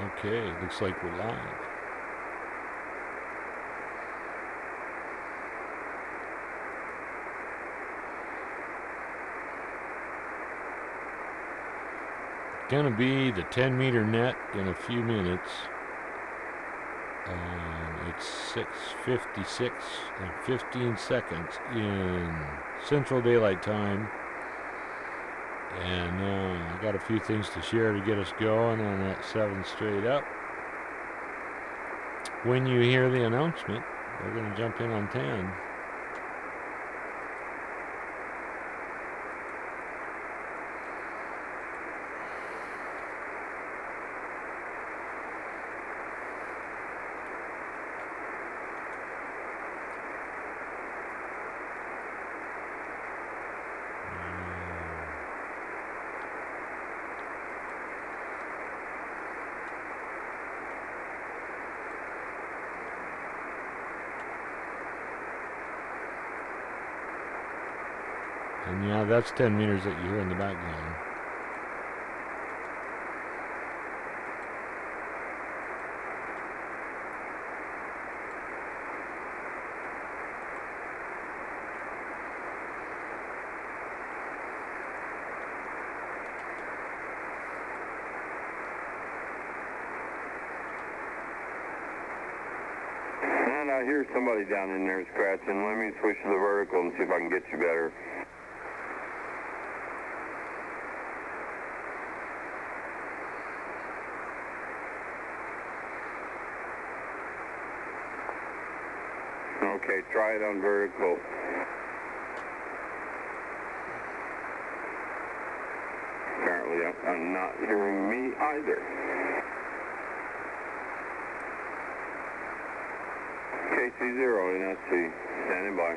Okay, looks like we're live. Gonna be the 10-meter net in a few minutes. It's 6:56 and 15 seconds in Central Daylight Time. And I got a few things to share to get us going on that 7 straight up. When you hear the announcement, we're going to jump in on 10. And yeah, that's 10 meters that you hear in the background. And I hear somebody down in there scratching. Let me switch to the vertical and see if I can get you better. Okay, try it on vertical. Apparently I'm not hearing me either. KC0 NSC, standing by.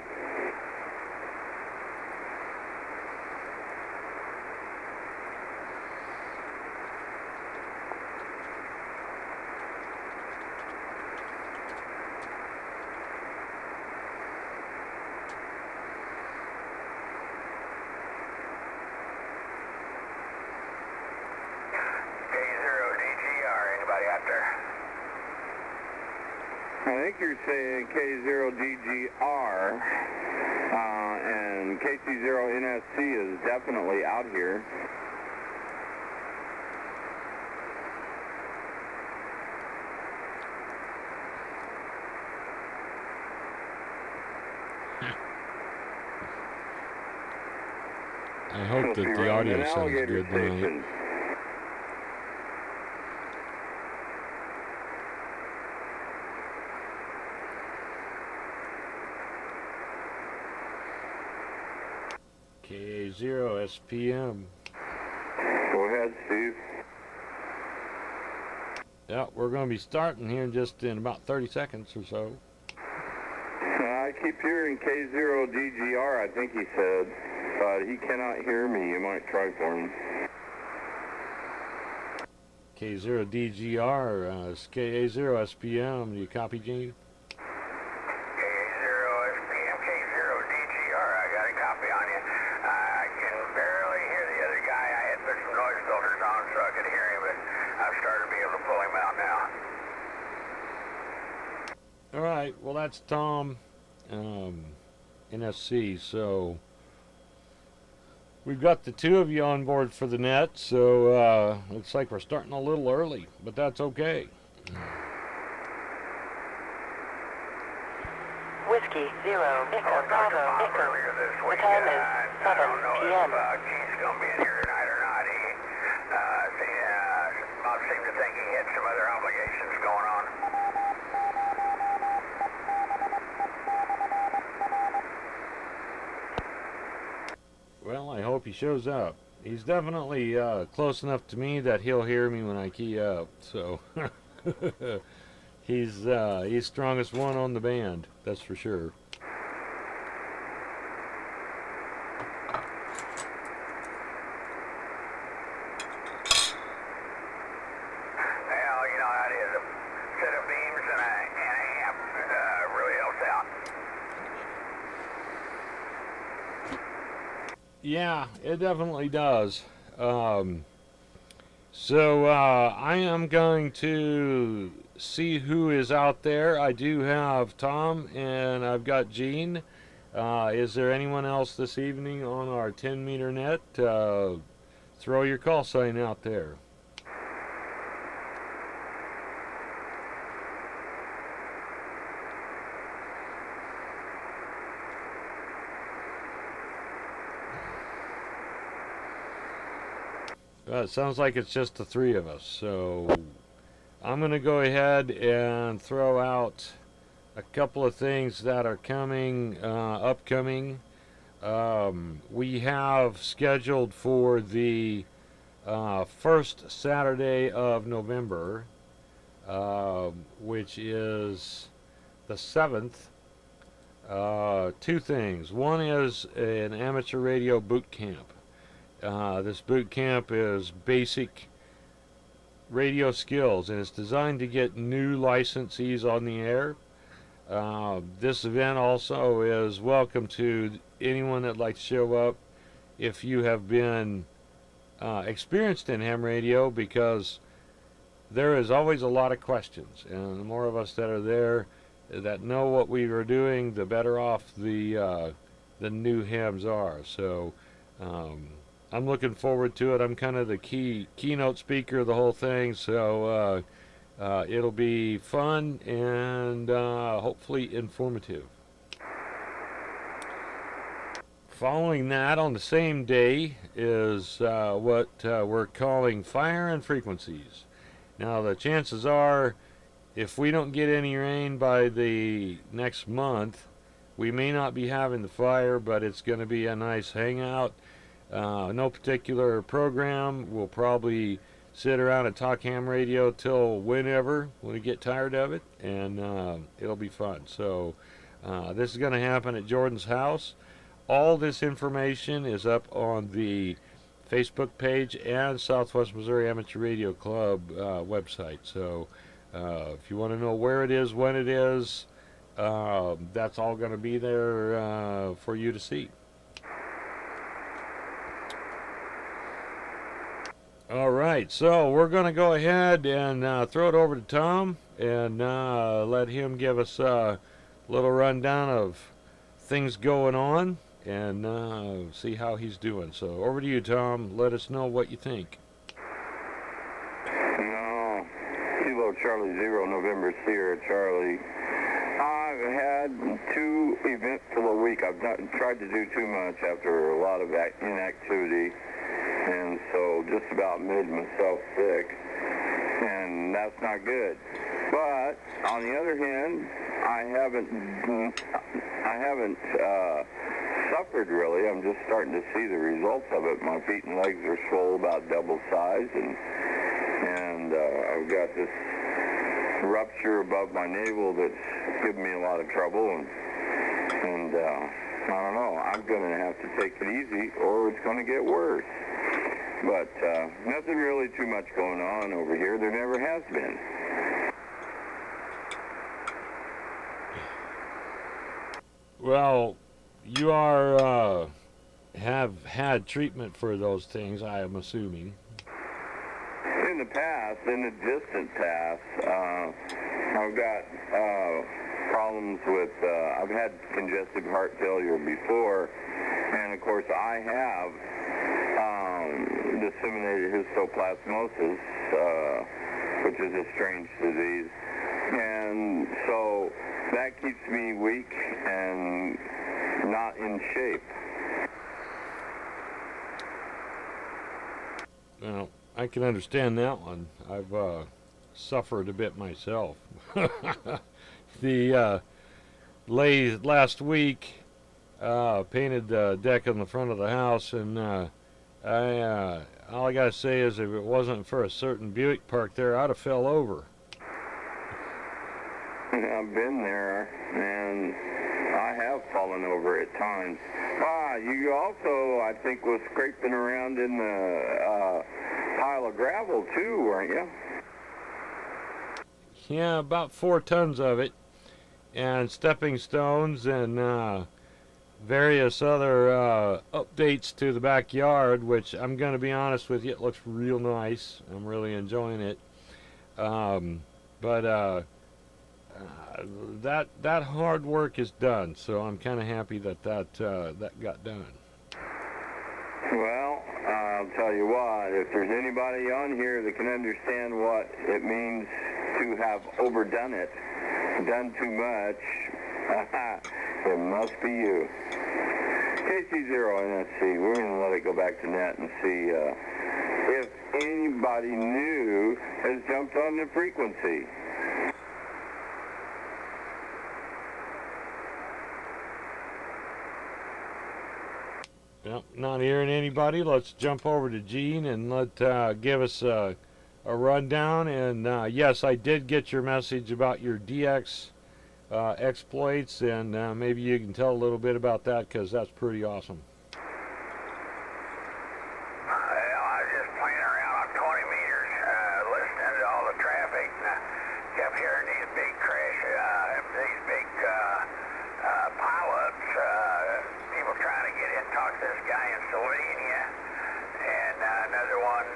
I think you're saying K0DGR, and KC0NSC is definitely out here. I hope that the audio sounds good tonight. K0 SPM. Go ahead, Steve. Yeah, we're going to be starting here just in about 30 seconds or so. I keep hearing K0DGR, I think he said, but he cannot hear me. You might try for him. K0DGR, KA0 SPM. Do you copy, Gene? Alright, well that's Tom, NSC, so we've got the two of you on board for the net, so looks like we're starting a little early, but that's okay. Whiskey 0 Echo Bravo Echo. The time is 7 p.m. He's going to be in here tonight or not. He seemed to think he had some other obligations going on. Well, I hope he shows up. He's definitely close enough to me that he'll hear me when I key up, so he's strongest one on the band, that's for sure. Well, you know how it is. A set of beams and an amp really helps out. Yeah, it definitely does. So I am going to see who is out there. I do have Tom and I've got Gene. Is there anyone else this evening on our 10-meter net? Throw your call sign out there. It sounds like it's just the three of us, so I'm going to go ahead and throw out a couple of things that are coming, upcoming. We have scheduled for the first Saturday of November, which is the 7th. Two things. One is an amateur radio boot camp. This boot camp is basic radio skills, and it's designed to get new licensees on the air. This event also is welcome to anyone that'd like to show up if you have been experienced in ham radio, because there is always a lot of questions, and the more of us that are there that know what we are doing, the better off the new hams are. So I'm looking forward to it. I'm kind of the keynote speaker of the whole thing, so it'll be fun and hopefully informative. Following that, on the same day, is what we're calling Fire and Frequencies. Now, the chances are, if we don't get any rain by the next month, we may not be having the fire, but it's going to be a nice hangout. No particular program. We'll probably sit around and talk ham radio till whenever, when we get tired of it, and it'll be fun. So this is going to happen at Jordan's house. All this information is up on the Facebook page and Southwest Missouri Amateur Radio Club website. So if you want to know where it is, when it is, that's all going to be there for you to see. All right, so we're going to go ahead and throw it over to Tom and let him give us a little rundown of things going on and see how he's doing. So over to you, Tom. Let us know what you think. No, Kilo Charlie 0, November Sierra Charlie. I've had 2 eventful a week. I've not tried to do too much after a lot of inactivity, and so just about made myself sick, and that's not good. But on the other hand, I haven't suffered really. I'm just starting to see the results of it. My feet and legs are swole about double size, and I've got this rupture above my navel that's giving me a lot of trouble, and I don't know. I'm going to have to take it easy, or it's going to get worse. But nothing really too much going on over here. There never has been. Well, you are have had treatment for those things, I am assuming. In the past, in the distant past, I've got problems with, I've had congestive heart failure before, and of course I have disseminated histoplasmosis, which is a strange disease, and so that keeps me weak and not in shape. Well, I can understand that one. I've suffered a bit myself. The last week, painted the deck on the front of the house, and all I gotta say is, if it wasn't for a certain Buick parked there, I'd have fell over. I've been there, and I have fallen over at times. You also, I think, was scraping around in the pile of gravel too, weren't you? Yeah, about 4 tons of it, and stepping stones, and various other updates to the backyard, which I'm going to be honest with you, it looks real nice. I'm really enjoying it. But that hard work is done, so I'm kind of happy that got done. Well, I'll tell you what, if there's anybody on here that can understand what it means to have overdone it, done too much, it must be you. KC0NSC, we're going to let it go back to net and see if anybody new has jumped on the frequency. Yep, not hearing anybody. Let's jump over to Gene and give us a rundown. And yes, I did get your message about your DX exploits, and maybe you can tell a little bit about that, because that's pretty awesome. I was just playing around on 20 meters, listening to all the traffic, and kept hearing these big these big pileups, people trying to get in, talk to this guy in Slovenia, and another one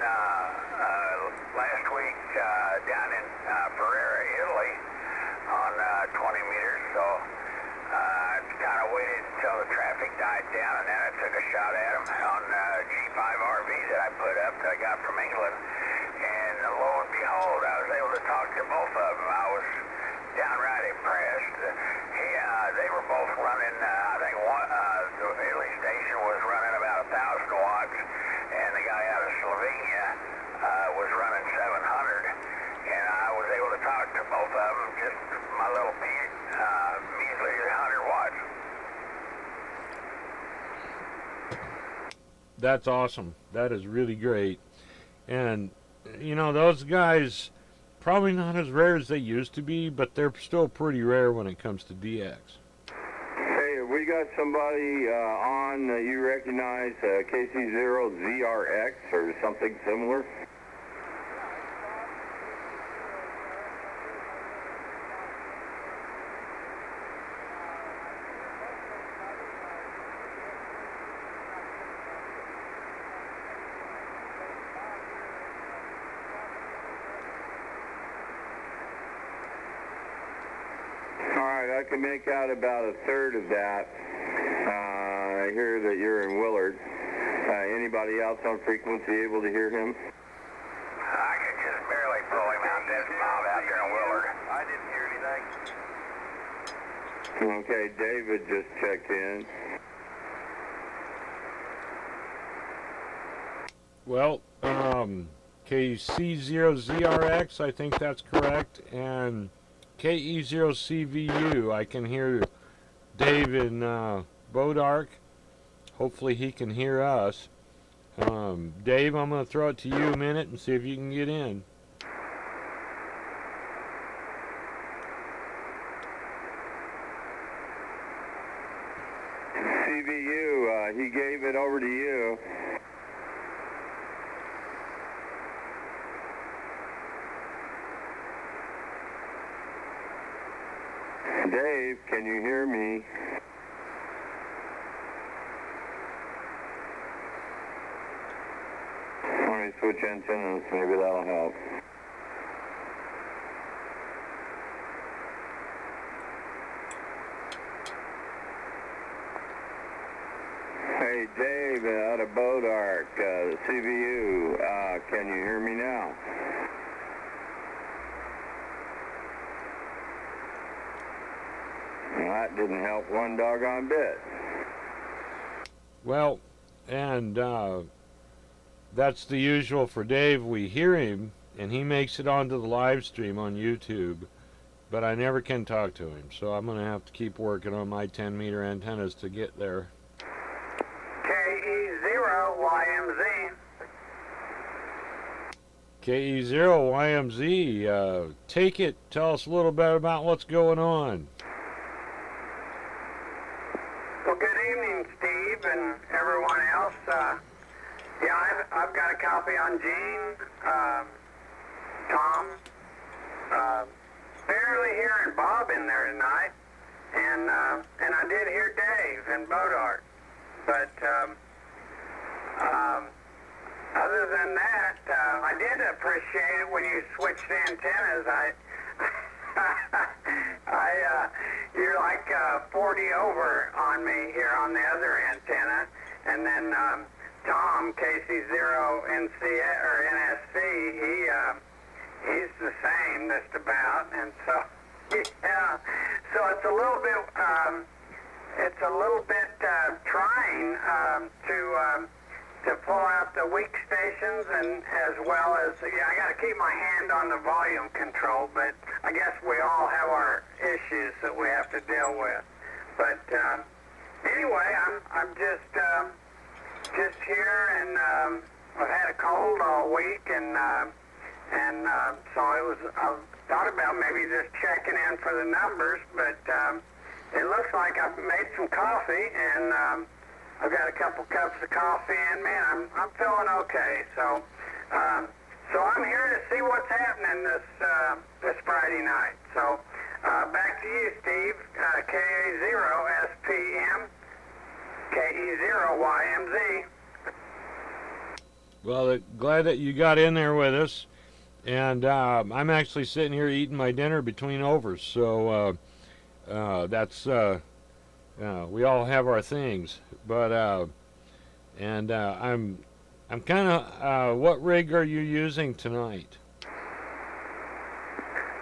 last week down in Ferrara, Italy, on 20 meters. So I kind of waited until the traffic died down, and then I took a shot at him on G5 RV that I put up that I got from England. And lo and behold, I was able to talk to both of them. I was downright impressed. They were both running, I think the Italy station was running about 1,000 watts, and the guy out of Slovenia was running 700. And I was able to talk to both of them, just my little measly 100 watts. That's awesome. That is really great. And, you know, those guys, probably not as rare as they used to be, but they're still pretty rare when it comes to DX. Hey, have we got somebody on that you recognize, KC0ZRX or something similar? I can make out about a third of that. I hear that you're in Willard. Anybody else on frequency able to hear him? I could just barely pull him out this mob out there in Willard. I didn't hear anything. Okay, David just checked in. Well, KC0ZRX, I think that's correct, and KE0CVU, I can hear Dave in Bodark. Hopefully he can hear us. Dave, I'm going to throw it to you a minute and see if you can get in. CVU, he gave it over to you. Dave, can you hear me? Let me switch antennas, maybe that'll help. Hey, Dave, out of Bodark, CVU, can you hear me now? Well, that didn't help one doggone bit. Well, and that's the usual for Dave. We hear him, and he makes it onto the live stream on YouTube, but I never can talk to him, so I'm going to have to keep working on my 10-meter antennas to get there. KE0YMZ. KE0YMZ, take it. Tell us a little bit about what's going on. Well, good evening, Steve, and everyone else. Yeah, I've got a copy on Gene, Tom, barely hearing Bob in there tonight, and I did hear Dave, and Bodart. But other than that, I did appreciate it when you switched antennas. You're like 40 over on me here on the other antenna, and then Tom KC0 NC or NSC, he's the same just about, and so yeah, so it's a little bit trying to pull out the weak stations, and as well as I got to keep my hand on the volume control, but I guess we all have our issues that we have to deal with. But anyway, I'm just here, and I've had a cold all week, and so I thought about maybe just checking in for the numbers, but it looks like I've made some coffee, and I've got a couple cups of coffee in me, and I'm feeling okay. So I'm here to see what's happening this Friday night. So back to you, Steve. KA0SPM, KE0YMZ. Well, glad that you got in there with us. And I'm actually sitting here eating my dinner between overs. So that's... we all have our things, but I'm kind of. What rig are you using tonight?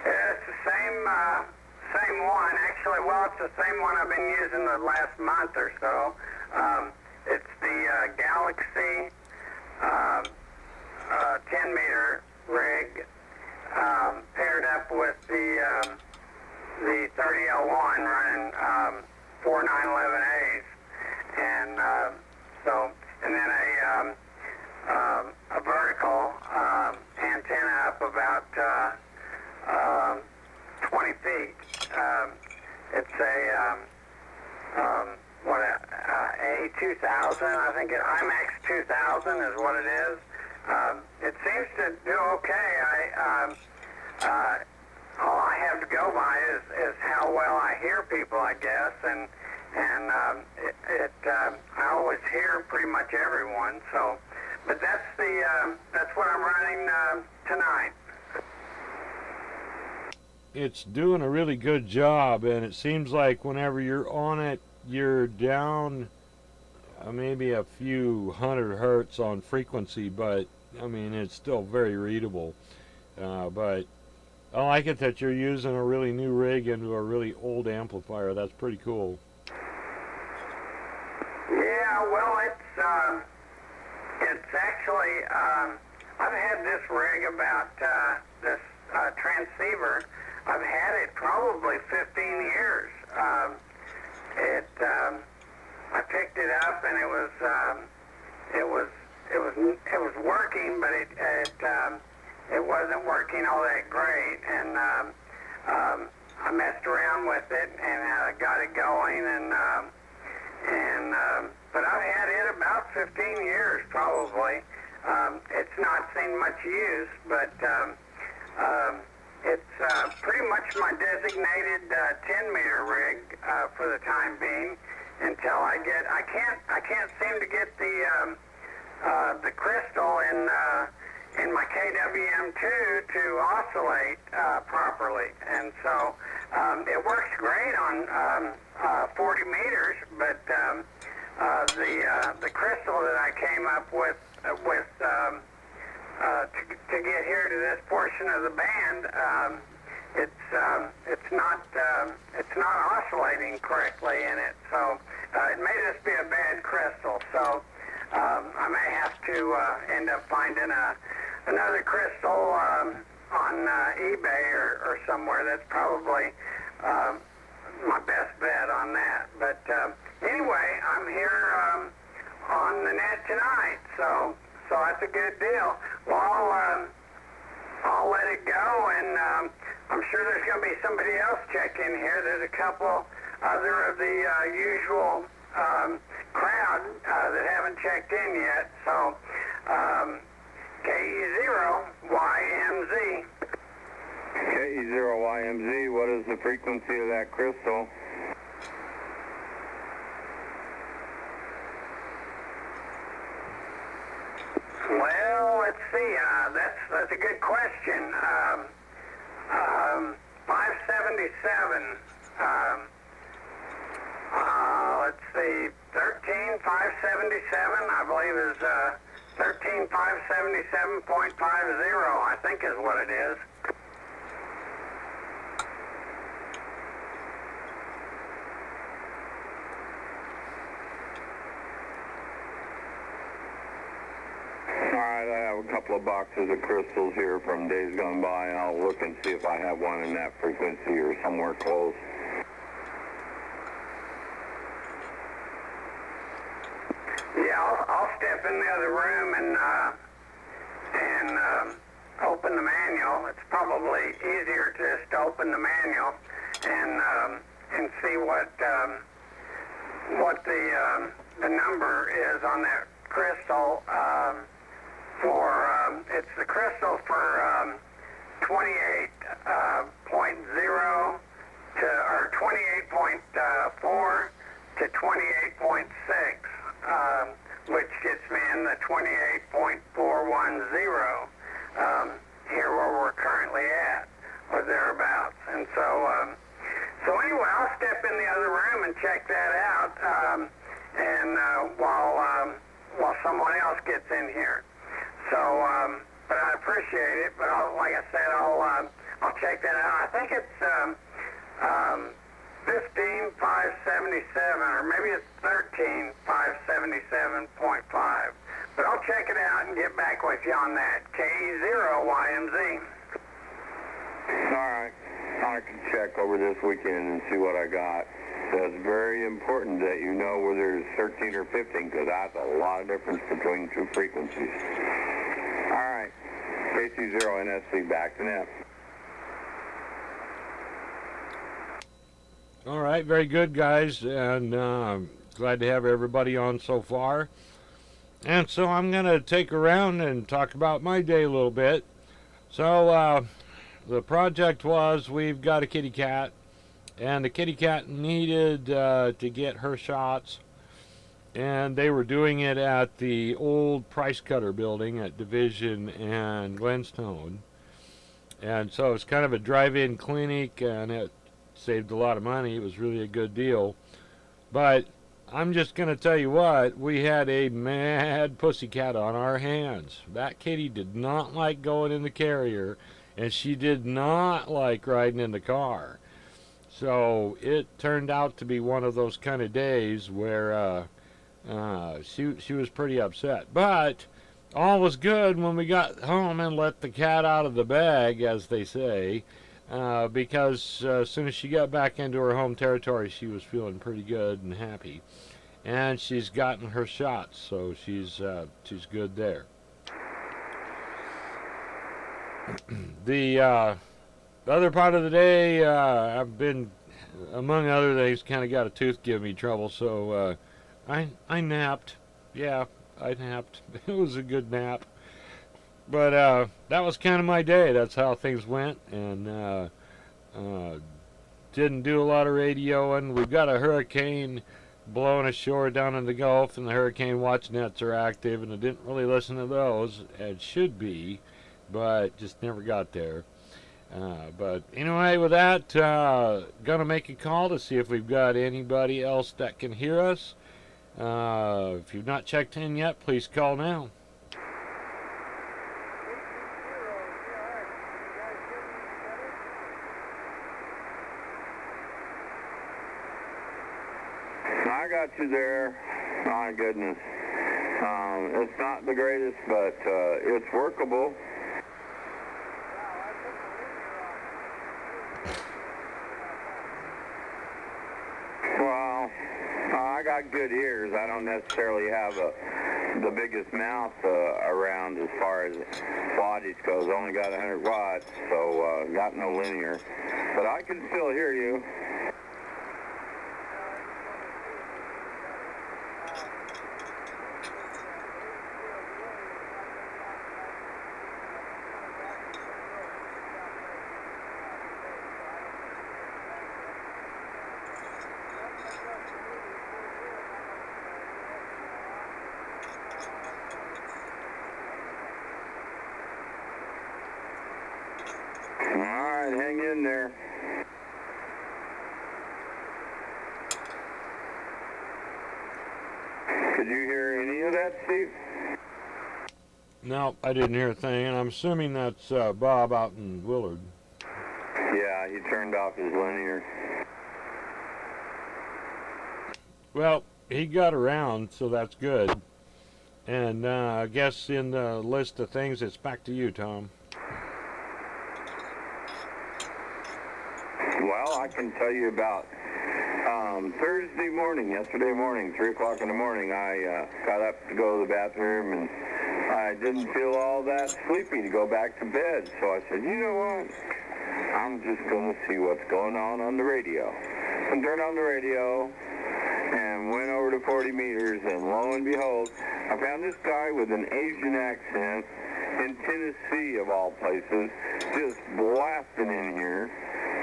It's the same one, actually. Well, it's the same one I've been using the last month or so. It's the Galaxy 10-meter rig paired up with the 30L1 running 4911As, and and then a vertical antenna up about 20 feet. It's a A2000, I think IMAX 2000 is what it is. It seems to do okay. All I have to go by is how well I hear people, I guess, and I always hear pretty much everyone. So, but that's what I'm running tonight. It's doing a really good job, and it seems like whenever you're on it, you're down maybe a few hundred hertz on frequency, but I mean it's still very readable. But I like it that you're using a really new rig into a really old amplifier. That's pretty cool. Yeah, well, it's actually I've had this rig about this transceiver. I've had it probably 15 years. I picked it up, and it was working, but it wasn't working all that great, and I messed around with it and got it going, but I've had it about 15 years probably. It's not seen much use, but it's pretty much my designated 10-meter rig for the time being until I can't seem to get the crystal in my KWM2 to oscillate properly, and so it works great on 40 meters, but the crystal that I came up with to get here to this portion of the band, it's not oscillating correctly in it, so it may just be a bad crystal. So I may have to end up finding another crystal on eBay or somewhere. That's probably my best bet on that. But anyway, I'm here on the net tonight, so that's a good deal. Well, I'll let it go, and I'm sure there's going to be somebody else check in here. There's a couple other of the usual crowd that haven't checked in yet. So KE0YMZ. KE0YMZ, what is the frequency of that crystal? Let's see, 13577, I believe is 13577.50, I think is what it is. Alright, I have a couple of boxes of crystals here from days gone by, and I'll look and see if I have one in that frequency or somewhere close. Yeah, I'll step in the other room and open the manual. It's probably easier just to open the manual and see what the number is on that crystal. It's the crystal for 28.0 to or 28.4 to 28.6. Which gets me in the 28.410 here where we're currently at, or thereabouts. And so anyway, I'll step in the other room and check that out, while someone else gets in here. So, but I appreciate it. But like I said, I'll check that out. I think it's 15,577, or maybe it's 13,577.5. But I'll check it out and get back with you on that. KE0YMZ. Alright, I can check over this weekend and see what I got. So it's very important that you know whether it's 13 or 15, because that's a lot of difference between two frequencies. Alright, KC0NSC back to net. All right, very good, guys, and glad to have everybody on so far. And so I'm going to take around and talk about my day a little bit. So the project was, we've got a kitty cat, and the kitty cat needed to get her shots, and they were doing it at the old Price Cutter building at Division and Glenstone. And so it's kind of a drive-in clinic, and it saved a lot of money. It was really a good deal. But I'm just going to tell you what, we had a mad pussycat on our hands. That kitty did not like going in the carrier, and she did not like riding in the car. So it turned out to be one of those kind of days where she was pretty upset. But all was good when we got home and let the cat out of the bag, as they say. Because as soon as she got back into her home territory, she was feeling pretty good and happy, and she's gotten her shots, so she's good there. The other part of the day, I've been, among other things, kind of got a tooth giving me trouble, so I napped. Yeah, I napped. It was a good nap. But that was kind of my day. That's how things went, and didn't do a lot of radioing. We've got a hurricane blowing ashore down in the Gulf, and the hurricane watch nets are active, and I didn't really listen to those. It should be, but just never got there. But anyway, with that, gonna make a call to see if we've got anybody else that can hear us. If you've not checked in yet, please call now. I got you there. My goodness. It's not the greatest, but it's workable. Well, I got good ears. I don't necessarily have the biggest mouth around as far as wattage goes. Only got 100 watts, so got no linear. But I can still hear you. All right, hang in there. Did you hear any of that, Steve? No, I didn't hear a thing, and I'm assuming that's Bob out in Willard. Yeah, he turned off his linear. Well, he got around, so that's good. And I guess in the list of things, it's back to you, Tom. Well, I can tell you about Thursday morning, yesterday morning, 3 o'clock in the morning, I got up to go to the bathroom, and I didn't feel all that sleepy to go back to bed. So I said, you know what? I'm just going to see what's going on the radio. And turned on the radio and went over to 40 meters, and lo and behold, I found this guy with an Asian accent in Tennessee, of all places, just blasting in here.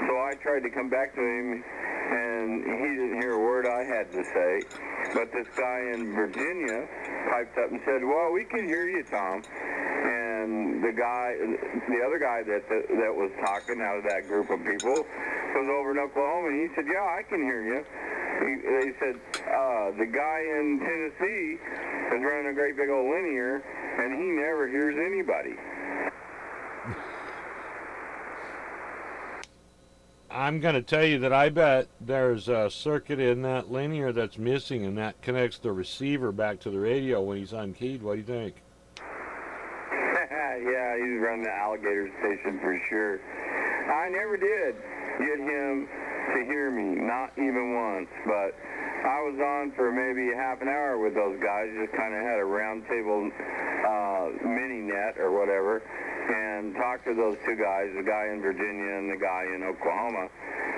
So I tried to come back to him, and he didn't hear a word I had to say. But this guy in Virginia piped up and said, well, we can hear you, Tom. And the other guy that was talking out of that group of people was over in Oklahoma, and he said, yeah, I can hear you. They said, the guy in Tennessee is running a great big old linear, and he never hears anybody. I'm going to tell you that I bet there's a circuit in that linear that's missing, and that connects the receiver back to the radio when he's unkeyed. What do you think? Yeah, he's running the alligator station for sure. I never did get him to hear me, not even once, but I was on for maybe half an hour with those guys, just kind of had a round table mini net or whatever, and talked to those two guys, the guy in Virginia and the guy in Oklahoma.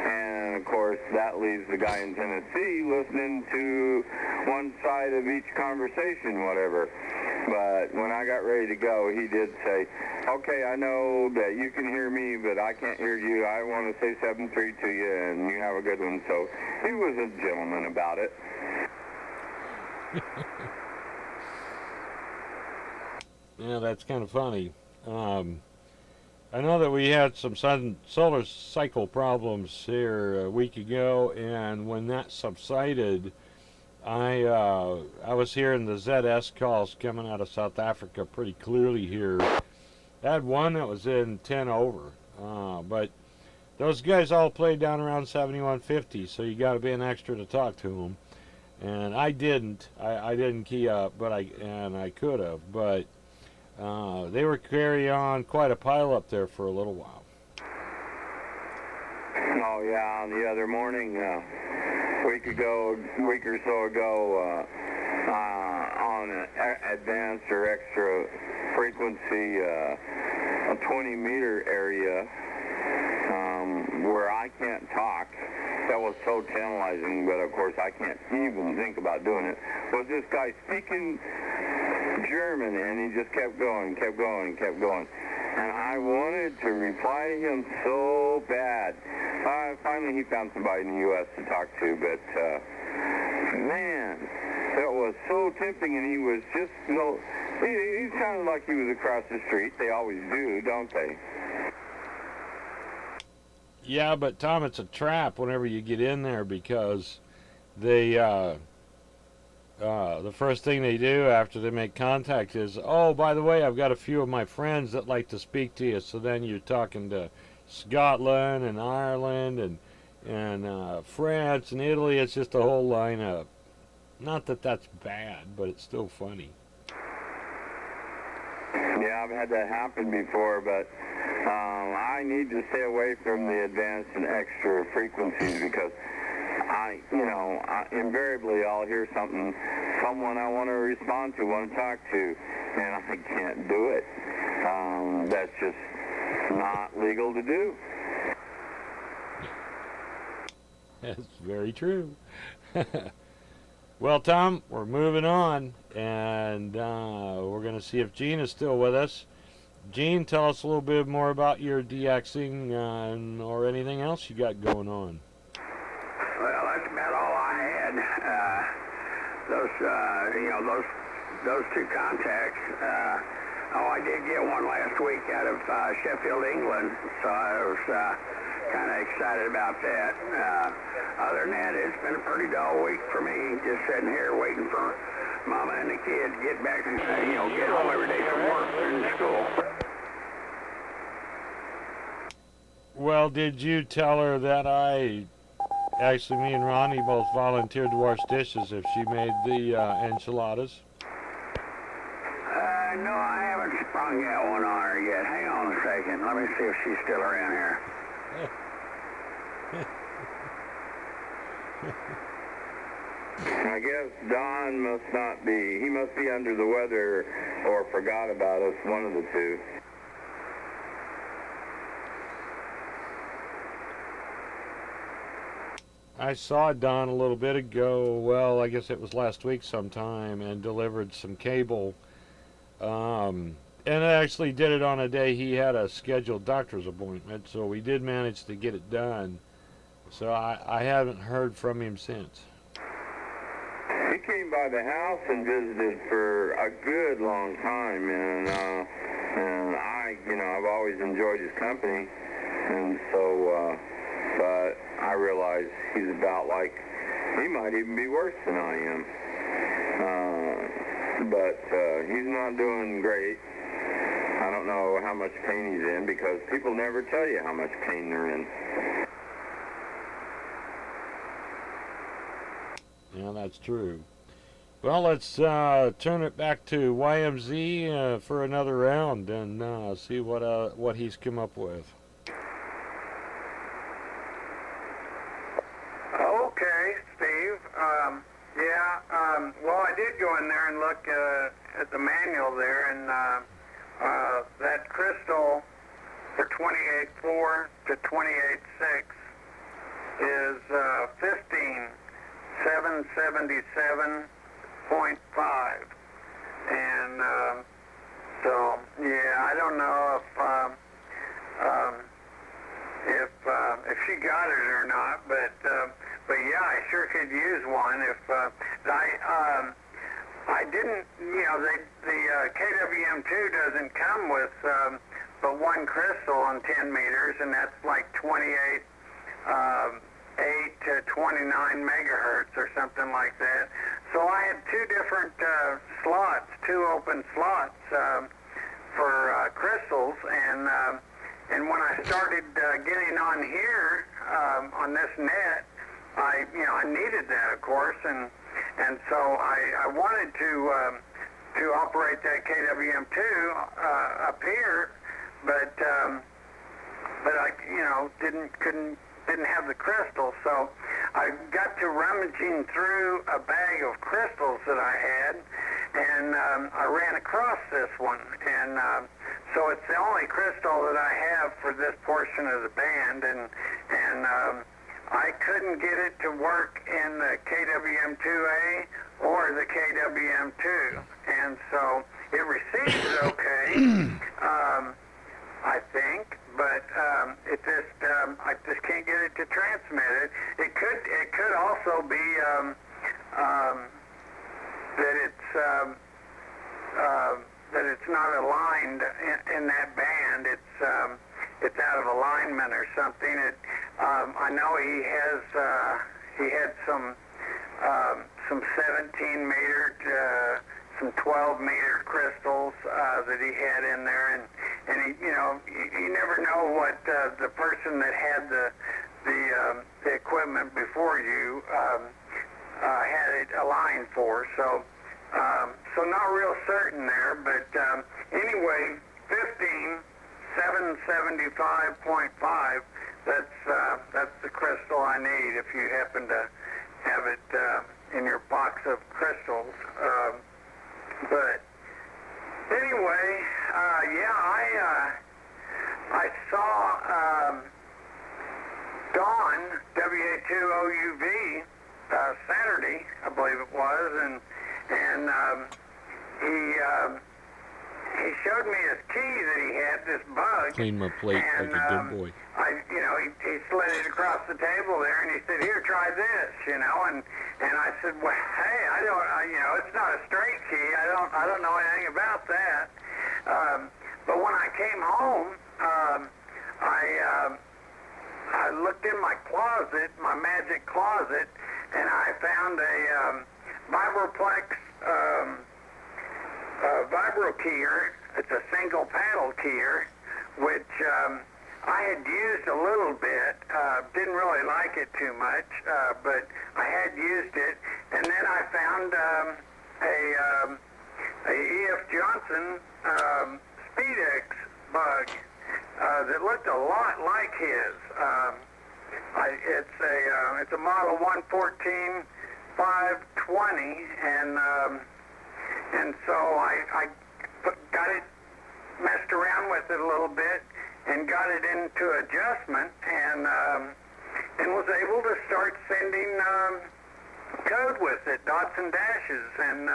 And of course that leaves the guy in Tennessee listening to one side of each conversation, whatever. But when I got ready to go, he did say, okay, I know that you can hear me, but I can't hear you. I want to say 7-3 to you, and you have a good one. So he was a gentleman about it. Yeah, that's kind of funny. I know that we had some solar cycle problems here a week ago, and when that subsided, I was hearing the ZS calls coming out of South Africa pretty clearly here. I had one that was in 10 over, but those guys all played down around 7150, so you got to be an extra to talk to them. And I didn't. I didn't key up, but I could have, but they were carrying on quite a pile up there for a little while. Oh yeah, the other morning, a week or so ago, on an advanced or extra frequency, a 20-meter area where I can't talk. That was so tantalizing, but of course I can't even think about doing it. Was this guy speaking German, and he just kept going. And I wanted to reply to him so bad. Finally, he found somebody in the U.S. to talk to, but man, that was so tempting, and he was just, he sounded like he was across the street. They always do, don't they? Yeah, but Tom, it's a trap whenever you get in there, because they, the first thing they do after they make contact is, oh, by the way, I've got a few of my friends that like to speak to you. So then you're talking to Scotland and Ireland and France and Italy. It's just a whole lineup. Not that that's bad, but it's still funny. Yeah, I've had that happen before, but I need to stay away from the advanced and extra frequencies, because invariably I'll hear someone I want to respond to, want to talk to, and I can't do it. That's just not legal to do. That's very true. Well, Tom, we're moving on, and we're going to see if Gene is still with us. Gene, tell us a little bit more about your DXing or anything else you got going on. Well, that's about all I had. Those two contacts. I did get one last week out of Sheffield, England, so I was kind of excited about that. Other than that, it's been a pretty dull week for me, just sitting here waiting for Mama and the kids get back and, get home every day from work and school. Well, did you tell her that me and Ronnie both volunteered to wash dishes if she made the enchiladas? No, I haven't sprung that one on her yet. Hang on a second. Let me see if she's still around here. I guess Don must not be. He must be under the weather or forgot about us, one of the two. I saw Don a little bit ago, well, I guess it was last week sometime, and delivered some cable. And I actually did it on a day he had a scheduled doctor's appointment, so we did manage to get it done. So I haven't heard from him since. He came by the house and visited for a good long time, and I've always enjoyed his company, and so, but I realize he's about like, he might even be worse than I am, but he's not doing great. I don't know how much pain he's in, because people never tell you how much pain they're in. Yeah, that's true. Well, let's turn it back to YMZ for another round and see what he's come up with. Okay, Steve. Well, I did go in there and look at the manual there, and that crystal for 28.4 to 28.6 is 15,777.5, and so yeah, I don't know if she got it or not, but yeah, I sure could use one if I didn't, the KWM2 doesn't come with but one crystal on 10 meters, and that's like 8 to 29 megahertz or something like that. So I had two different slots, two open slots for crystals, and when I started getting on here on this net, I needed that, of course, and so I wanted to operate that KWM2 up here, but I didn't have the crystal, so I got to rummaging through a bag of crystals that I had, and I ran across this one, and so it's the only crystal that I have for this portion of the band, and I couldn't get it to work in the KWM2A or the KWM2, and so it receives it okay, I think, but I just can't get it to transmit it. It could also be that it's not aligned in that band. It's out of alignment or something. I know he had some 17 meter, some 12 meter crystals that he had in there, and you never know what the person that had the equipment before you had it aligned for. So not real certain there, but anyway, 15,775.5. That's the crystal I need if you happen to have it in your box of crystals. But anyway, I saw Dawn, WA2OUV, Saturday, I believe it was, and he showed me his key that he had, this bug. Clean my plate and, like a good boy. He slid it across the table there, and he said, "Here, try this," and I said, "Well, hey, it's not a straight key. I don't know anything about that." But when I came home, I looked in my closet, my magic closet, and I found a Vibroplex vibro keyer. It's a single paddle keyer, which I had used a little bit. Didn't really like it too much, but I had used it. And then I found a E.F. Johnson Speedex bug that looked a lot like his. It's a model 114 520, and so I got it, messed around with it a little bit, and got it into adjustment, and was able to start sending code with it, dots and dashes, and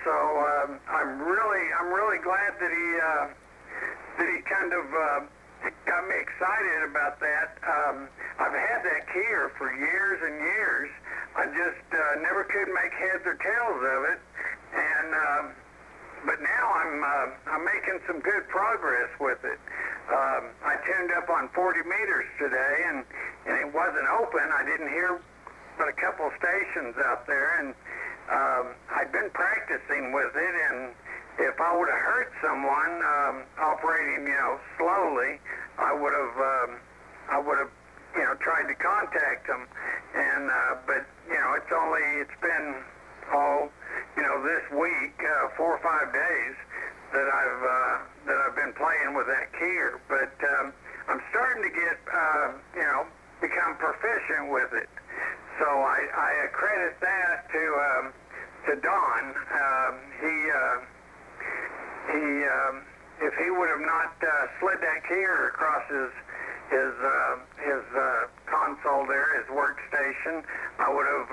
so I'm really glad that he kind of got me excited about that. I've had that keyer for years and years. I just never could make heads or tails of it, and but now I'm making some good progress with it. I tuned up on 40 meters today, and it wasn't open. I didn't hear but a couple stations out there, and I'd been practicing with it, and if I would have hurt someone operating, slowly, I would have, tried to contact them, and but it's been this week, 4 or 5 days that I've been playing with that keyer, but I'm starting to get become proficient with it. So I credit that to Don. If he would have not slid that keyer across his console there, his workstation, I would have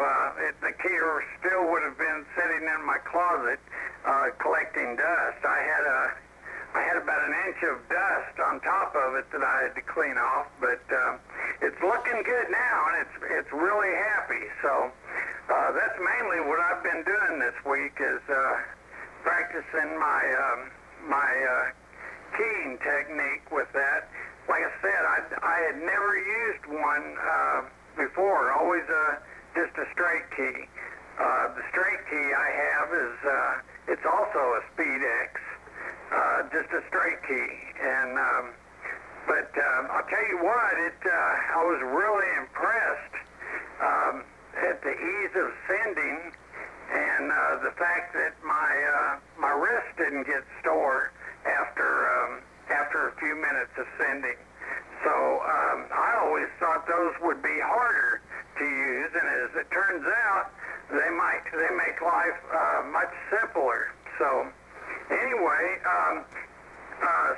the keyer still would have been sitting in my closet collecting dust. I had about an inch of dust on top of it that I had to clean off, but it's looking good now, and it's really happy. So that's mainly what I've been doing this week, is practicing my keying technique with that. Like I said, I had never used one before, always just a straight key. The straight key I have is, it's also a Speedex, just a straight key. And, but I'll tell you what, I was really impressed at the ease of sending, and the fact that my wrist didn't get sore after a few minutes of sending. So I always thought those would be harder to use, and as it turns out, they make life much simpler. So anyway,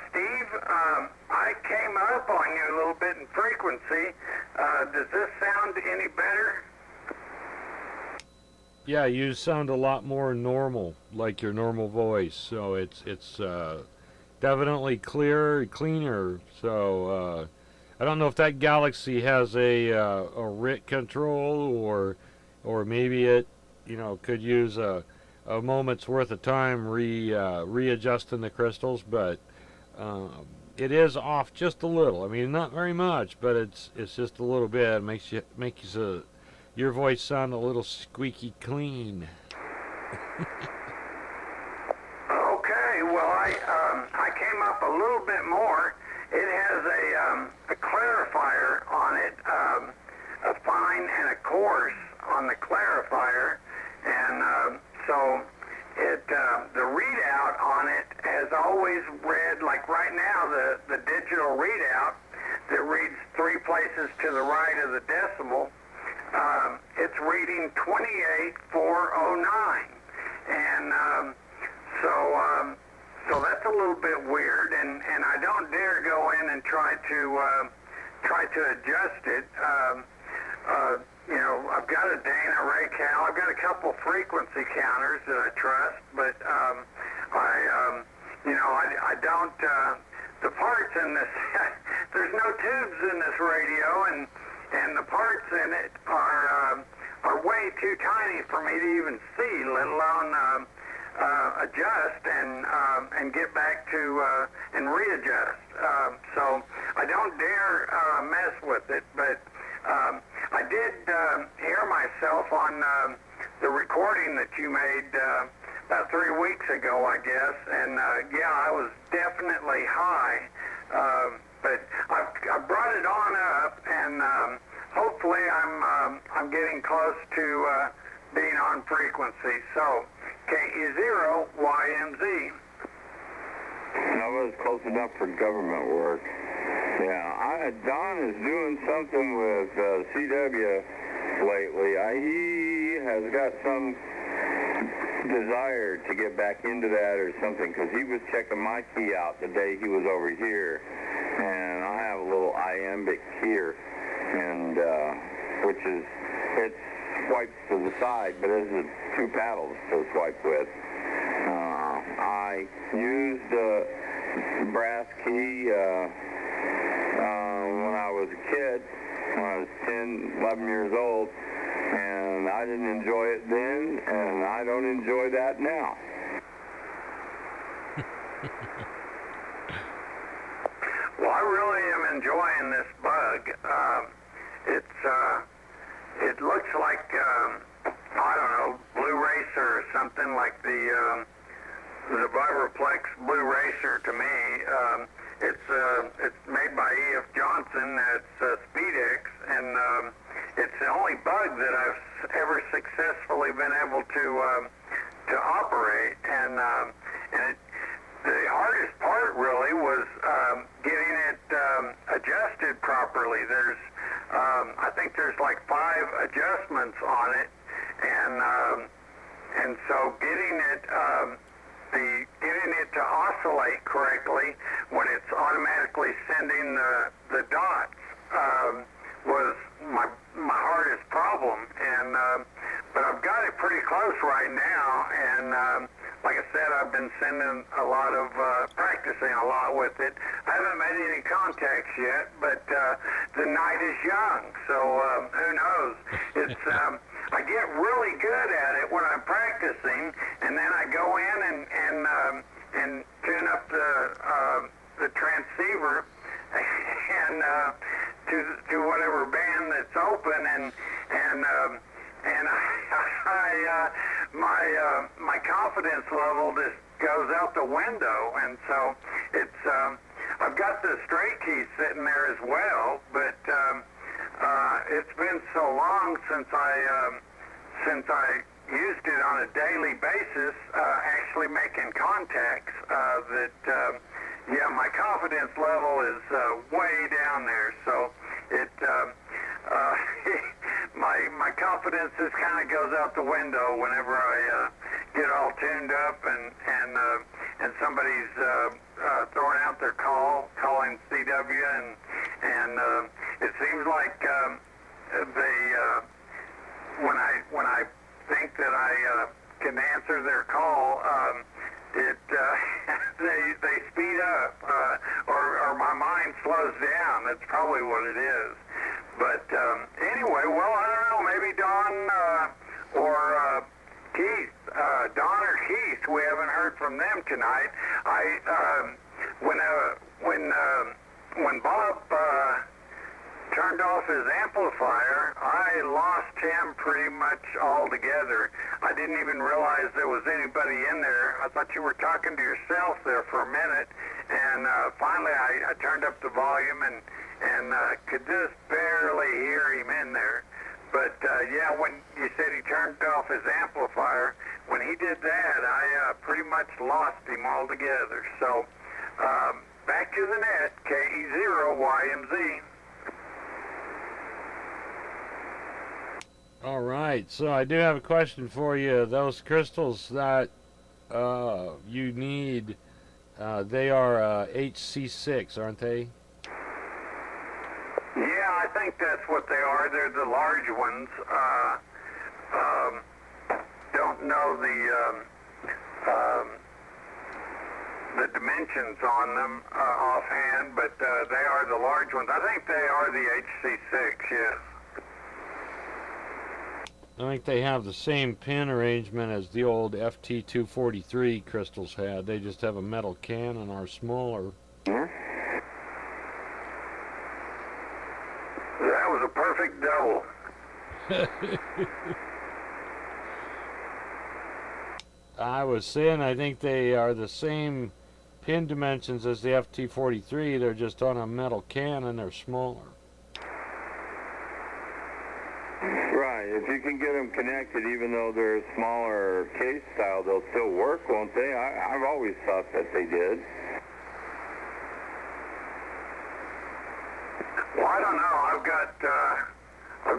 Steve, I came up on you a little bit in frequency. Does this sound any better? Yeah, you sound a lot more normal, like your normal voice. So it's definitely cleaner. So I don't know if that Galaxy has a RIT control, or maybe it could use a moment's worth of time readjusting the crystals, but it is off just a little. I mean, not very much, but it's just a little bit. It makes your voice sound a little squeaky clean. Okay, well, I came up a little bit more. It has a clarifier on it, a fine and a coarse on the clarifier, and so the readout on it has always read, like right now, the digital readout that reads 3 places to the right of the decimal, it's reading 28409, and so that's a little bit weird, and I don't dare go in and try to adjust it. I've got a Dana Raycal. I've got a couple frequency counters that I trust, but I don't. The parts in this, there's no tubes in this radio, and the parts in it are way too tiny for me to even see, let alone adjust and get back to and readjust. So I don't dare mess with it, but I did hear myself on the recording that you made about 3 weeks ago, I guess, and yeah, I was definitely high, but I brought it on up, and hopefully I'm getting close to being on frequency. So KE0YMZ. That was close enough for government work. Yeah, Don is doing something with CW lately. He has got some desire to get back into that or something, because he was checking my key out the day he was over here, and I have a little iambic here, and which is, it swipes to the side, but it has 2 paddles to swipe with. I used a brass key when I was a kid, when I was 10, 11 years old, and I didn't enjoy it then, and I don't enjoy that now. Well, I really am enjoying this bug. It looks like, I don't know, Blue Racer or something, like the Vibroplex Blue Racer to me. It's made by E.F. Johnson. It's Speedex, and it's the only bug that I've ever successfully been able to operate. And the hardest part really was getting it adjusted properly. I think there's like 5 adjustments on it, and so getting it to oscillate correctly when it's automatically sending the dots was my hardest problem. And but I've got it pretty close right now, and like I said, I've been sending a lot of practicing a lot with it. I haven't made any contacts yet, but the night is young, so who knows? It's I get really good at it when I'm practicing, and then I go in and tune up the transceiver and to whatever band that's open, and my confidence level just goes out the window. And so it's I've got the straight key sitting there as well, but it's been so long since I used it on a daily basis, actually making contacts, that yeah, my confidence level is way down there. So it my confidence just kind of goes out the window whenever I get all tuned up and somebody's throwing out their calling CW, and it seems like they when I think that I can answer their call, they speed up, or my mind slows down. That's probably what it is. But anyway, well, I don't know, maybe Don or Keith, Don or Keith, we haven't heard from them tonight. When Bob turned off his amplifier, I lost him pretty much altogether. I didn't even realize there was anybody in there. I thought you were talking to yourself there for a minute, and finally I turned up the volume and could just barely hear him in there. But yeah, when you said he turned off his amplifier, when he did that, I pretty much lost him altogether. So back to the net, KE0YMZ. All right, so I do have a question for you. Those crystals that you need, they are HC6, aren't they? Yeah, I think that's what they are. They're the large ones. Don't know the dimensions on them offhand, but they are the large ones. I think they are the HC6, yes. I think they have the same pin arrangement as the old FT243 crystals had. They just have a metal can and are smaller. Yeah. That was a perfect double. I was saying I think they are the same pin dimensions as the FT43. They're just on a metal can and they're smaller. Right. If you can get them connected, even though they're a smaller case style, they'll still work, won't they? I've always thought that they did. Well, I don't know. I've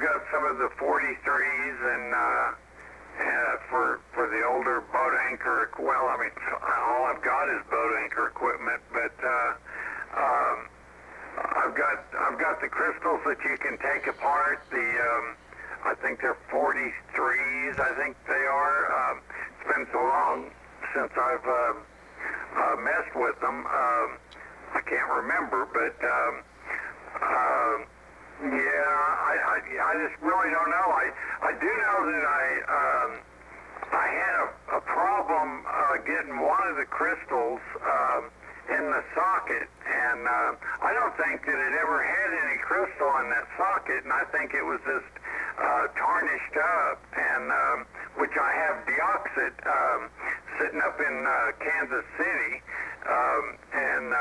got some of the 43s and for the older boat anchor. Well, I mean, all I've got is boat anchor equipment, but I've got the crystals that you can take apart. I think they're 43s. I think they are. It's been so long since I've messed with them. I can't remember, but yeah, I just really don't know. I do know that I had a problem getting one of the crystals in the socket, and I don't think that it ever had any crystal in that socket, and I think it was just tarnished up, and which I have deoxit sitting up in Kansas City, and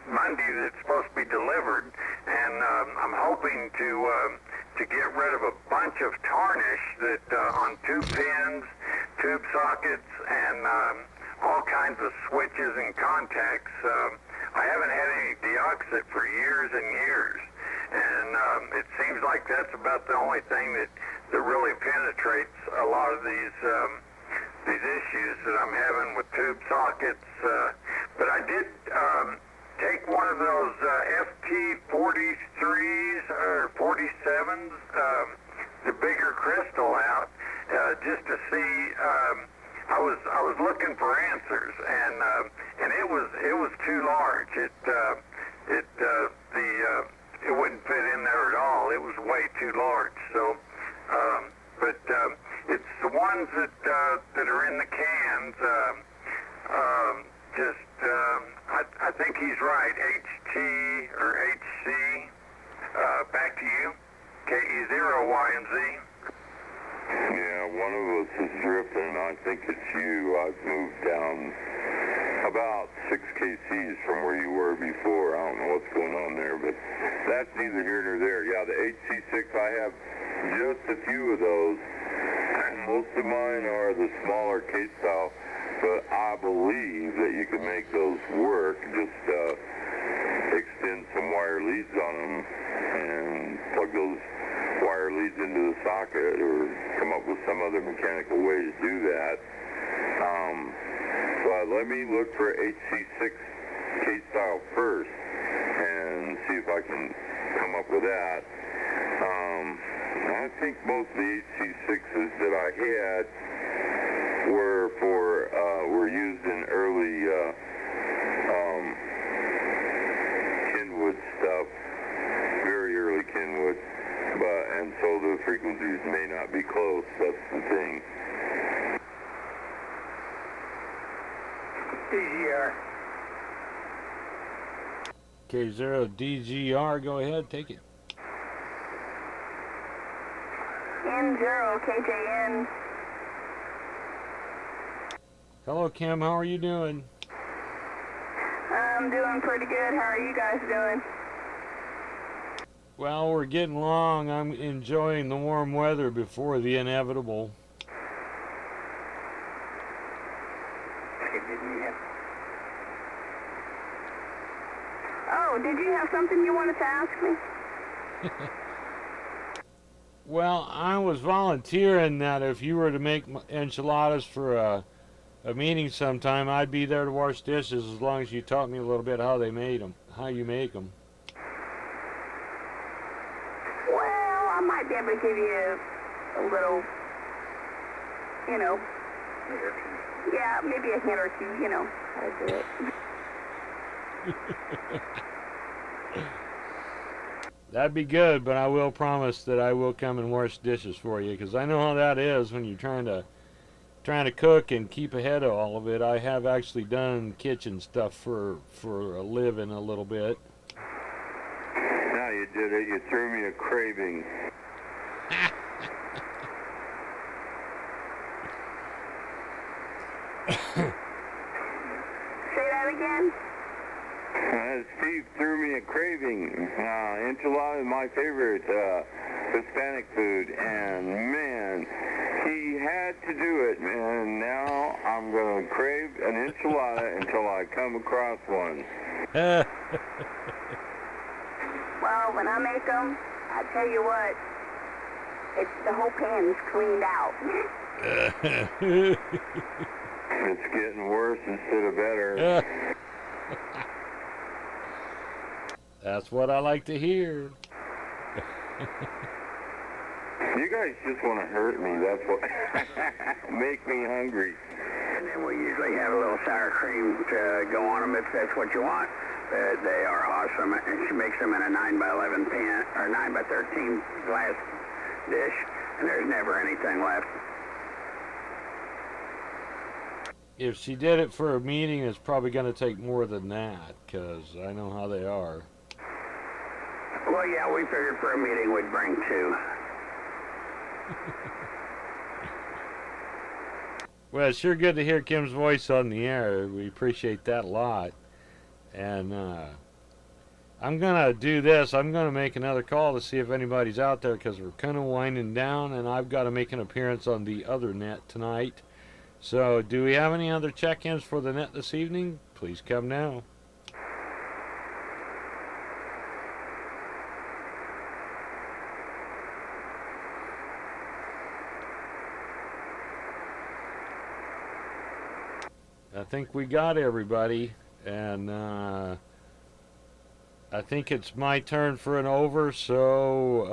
Monday that's supposed to be delivered, and I'm hoping to get rid of a bunch of tarnish that on tube pins, tube sockets, and all kinds of switches and contacts. I haven't had any deoxit for years and years, and it seems like that's about the only thing that really penetrates a lot of these issues that I'm having with tube sockets. But I did take one of those FT43s or 47s, the bigger crystal out, just to see. I was looking for answers, and it was too large. It wouldn't fit in there at all. It was way too large. So, but it's the ones that are in the cans. I think he's right. HT or HC. Back to you. KE0YNZ. Yeah, one of us is drifting. I think it's you. I've moved down about 6 kcs from where you were before. I don't know what's going on there, but that's neither here nor there. Yeah, the HC6, I have just a few of those. Most of mine are the smaller case style, but I believe that you can make those work. Just extend some wire leads on them and plug those wire leads into the socket, or come up with some other mechanical way to do that. But let me look for HC6 case style first and see if I can come up with that. I think most of the HC6s that I had were used in early Kenwood stuff, very early Kenwood. And so the frequencies may not be close. That's the thing. DGR. K0DGR, go ahead, take it. N0KJN. Hello, Kim, how are you doing? I'm doing pretty good. How are you guys doing? Well, we're getting along. I'm enjoying the warm weather before the inevitable. Oh, did you have something you wanted to ask me? Well, I was volunteering that if you were to make enchiladas for a meeting sometime, I'd be there to wash dishes as long as you taught me a little bit how you make them. Well, I might be able to give you a little, yeah, maybe a hint or two, how to do it. That'd be good, but I will promise that I will come and wash dishes for you, because I know how that is when you're trying to cook and keep ahead of all of it. I have actually done kitchen stuff for a living a little bit. Now you did it. You threw me a craving. Steve threw me a craving. Enchilada is my favorite Hispanic food, and man, he had to do it, and now I'm going to crave an enchilada until I come across one. Well, when I make them, I tell you what, it's the whole pan's cleaned out. It's getting worse instead of better. That's what I like to hear. You guys just want to hurt me. That's what make me hungry. And then we usually have a little sour cream to go on them if that's what you want. They are awesome. And she makes them in a 9x11 pan or 9x13 glass dish, and there's never anything left. If she did it for a meeting, it's probably going to take more than that, because I know how they are. Well, yeah, we figured for a meeting we'd bring two. Well, it's sure good to hear Kim's voice on the air. We appreciate that a lot. And I'm going to do this. I'm going to make another call to see if anybody's out there, because we're kind of winding down, and I've got to make an appearance on the other net tonight. So, do we have any other check-ins for the net this evening? Please come now. I think we got everybody, and I think it's my turn for an over, so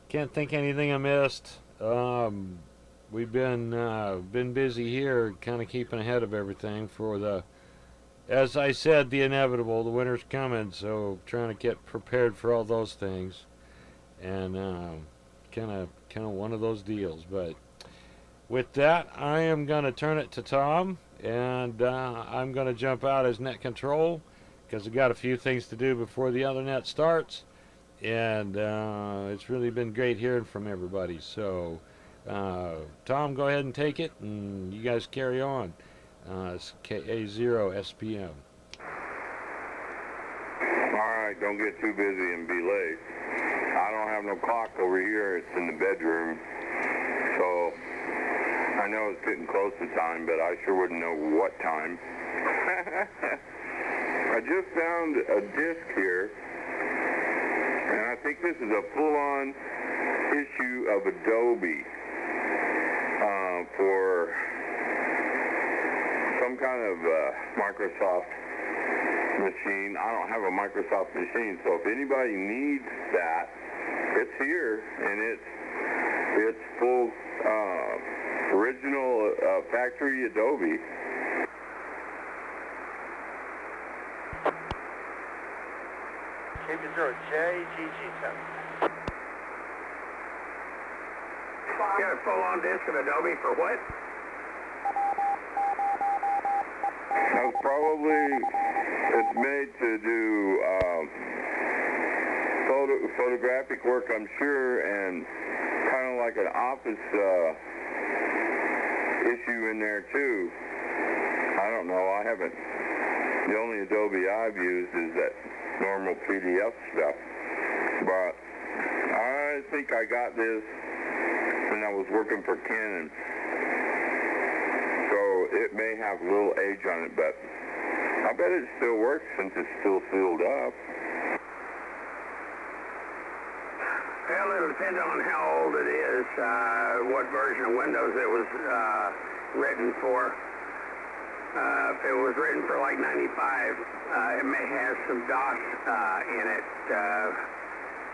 can't think anything I missed. We've been busy here, kind of keeping ahead of everything for the, as I said, the inevitable. The winter's coming, so trying to get prepared for all those things, and kind of one of those deals. But with that, I am going to turn it to Tom, and I'm going to jump out as net control, because I've got a few things to do before the other net starts, and it's really been great hearing from everybody. So, Tom, go ahead and take it, and you guys carry on. It's KA0 SPM. Alright, don't get too busy and be late. I don't have no clock over here. It's in the bedroom. So, I know it's getting close to time, but I sure wouldn't know what time. I just found a disc here, and I think this is a full-on issue of Adobe for some kind of Microsoft machine. I don't have a Microsoft machine, so if anybody needs that, it's here, and it's full original factory Adobe. JGG7. You got a full-on disc of Adobe for what? It's made to do photographic work, I'm sure, and kind of like an office issue in there too. I don't know. I haven't. The only Adobe I've used is that normal PDF stuff. But I think I got this when I was working for Canon. So it may have a little age on it, but I bet it still works since it's still sealed up. Well, it'll depend on how old it is, what version of Windows it was written for. If it was written for like 95, it may have some DOS in it,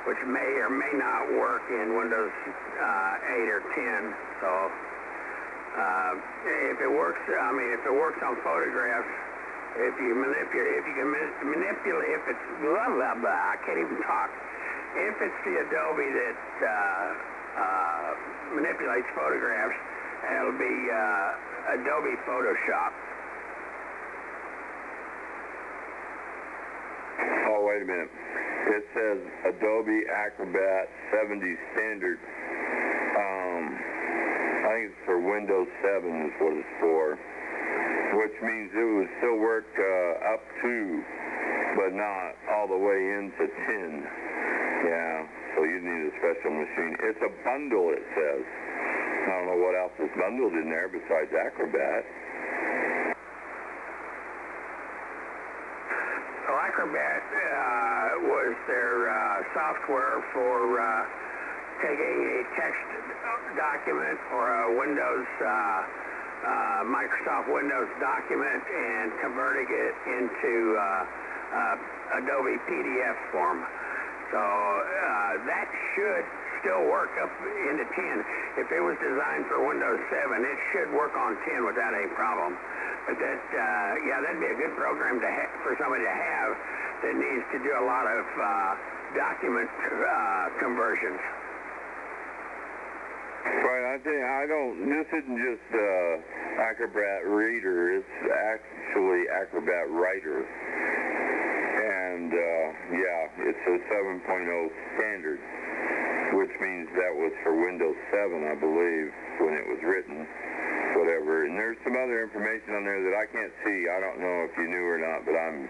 which may or may not work in Windows 8 or 10. So if it works, if it works on photographs, if you can manipulate, if it's blah blah blah, I can't even talk. If it's the Adobe that manipulates photographs, it'll be Adobe Photoshop. Oh, wait a minute. It says Adobe Acrobat 70 Standard. I think it's for Windows 7 is what it's for. which means it would still work up to, but not all the way into 10. Yeah, so you need a special machine. It's a bundle, it says. I don't know what else is bundled in there besides Acrobat. Well, Acrobat was their software for taking a text document or a Windows, Microsoft Windows document and converting it into Adobe PDF form. So that should still work up into 10. If it was designed for Windows 7, it should work on 10 without any problem. But that, yeah, that'd be a good program to for somebody to have that needs to do a lot of document conversions. Right, this isn't just Acrobat Reader, it's actually Acrobat Writer. And, yeah, it's a 7.0 standard, which means that was for Windows 7, I believe, when it was written, whatever. And there's some other information on there that I can't see. I don't know if you knew or not, but I'm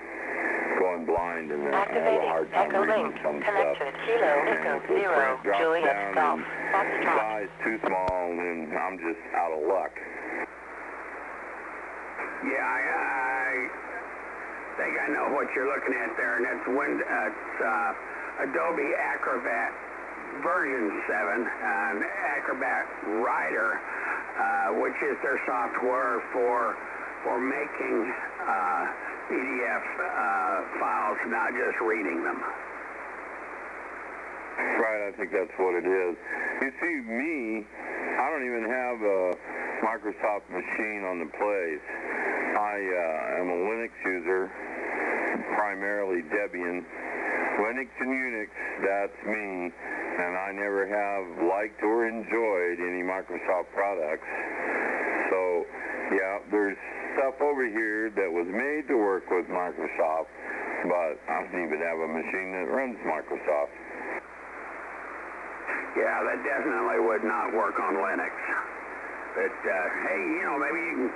going blind and I have a hard time reading some stuff. Kilo, Echo, And if the Zero, print drops Juliet, down Golf, in Foxtrot. size too small, then I'm just out of luck. Yeah, I think I know what you're looking at there, and it's Adobe Acrobat version 7 and Acrobat Writer, which is their software for making PDF files, not just reading them. Right, I think that's what it is. You see, me, I don't even have a Microsoft machine on the place. I am a Linux user, primarily Debian. Linux and Unix, that's me, and I never have liked or enjoyed any Microsoft products. So, yeah, there's stuff over here that was made to work with Microsoft, but I don't even have a machine that runs Microsoft. Yeah, that definitely would not work on Linux. But, hey, you know, maybe you can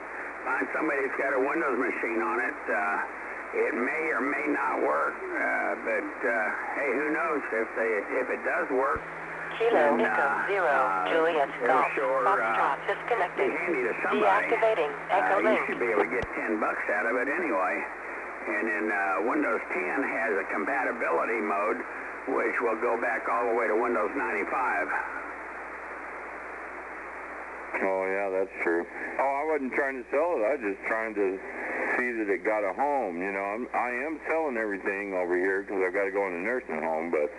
find somebody that's got a Windows machine on it. It may or may not work, but, hey, who knows? If it does work, Kilo, then, Echo, Zero, Juliet, it'll Golf, sure Foxtrot, be disconnected. handy to somebody. Deactivating, Echo You Link. should be able to get $10 out of it anyway. And then Windows 10 has a compatibility mode, which will go back all the way to Windows 95. Oh, yeah, that's true. Oh, I wasn't trying to sell it. I was just trying to see that it got a home. You know, I am selling everything over here because I've got to go in a nursing home, but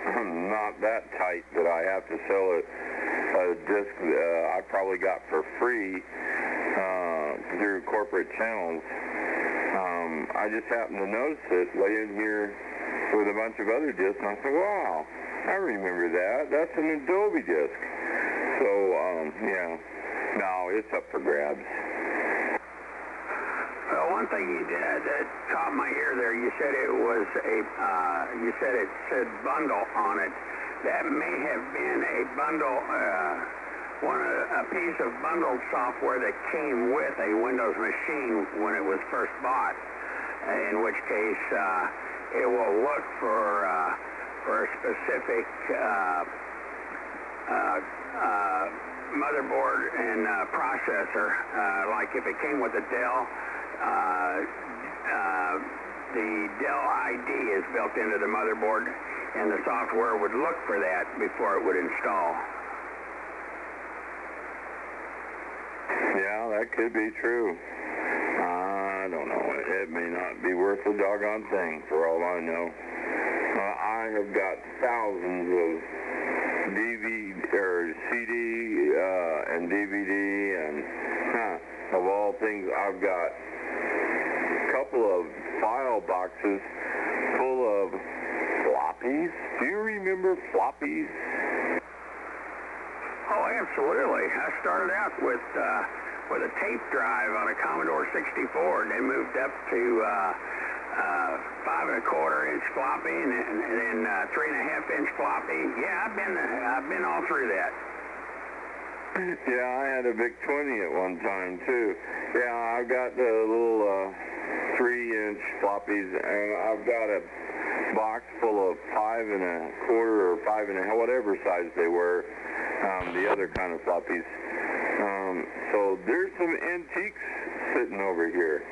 I'm not that tight that I have to sell a disc I probably got for free through corporate channels. I just happened to notice it laying here with a bunch of other discs, and I said, wow, I remember that. That's an Adobe disc. So, yeah, no, it's up for grabs. Well, one thing you did that caught my ear there, you said it was you said it said bundle on it. That may have been a bundle, a piece of bundled software that came with a Windows machine when it was first bought. In which case, it will look for a specific motherboard and processor. Like if it came with a Dell, the Dell ID is built into the motherboard, and the software would look for that before it would install. Yeah, that could be true. I don't know. It may not be worth a doggone thing for all I know. I have got thousands of DVD or CD and DVD and of all things, I've got a couple of file boxes full of floppies. Do you remember floppies? Oh, absolutely. I started out with a tape drive on a Commodore 64, and then moved up to 5 1/4 inch floppy, and then 3 1/2 inch floppy. Yeah, I've been all through that. Yeah, I had a Vic 20 at one time too. Yeah, I've got the little 3-inch floppies, and I've got a box full of 5 1/4 or 5 1/2, whatever size they were, the other kind of floppies. So there's some antiques sitting over here.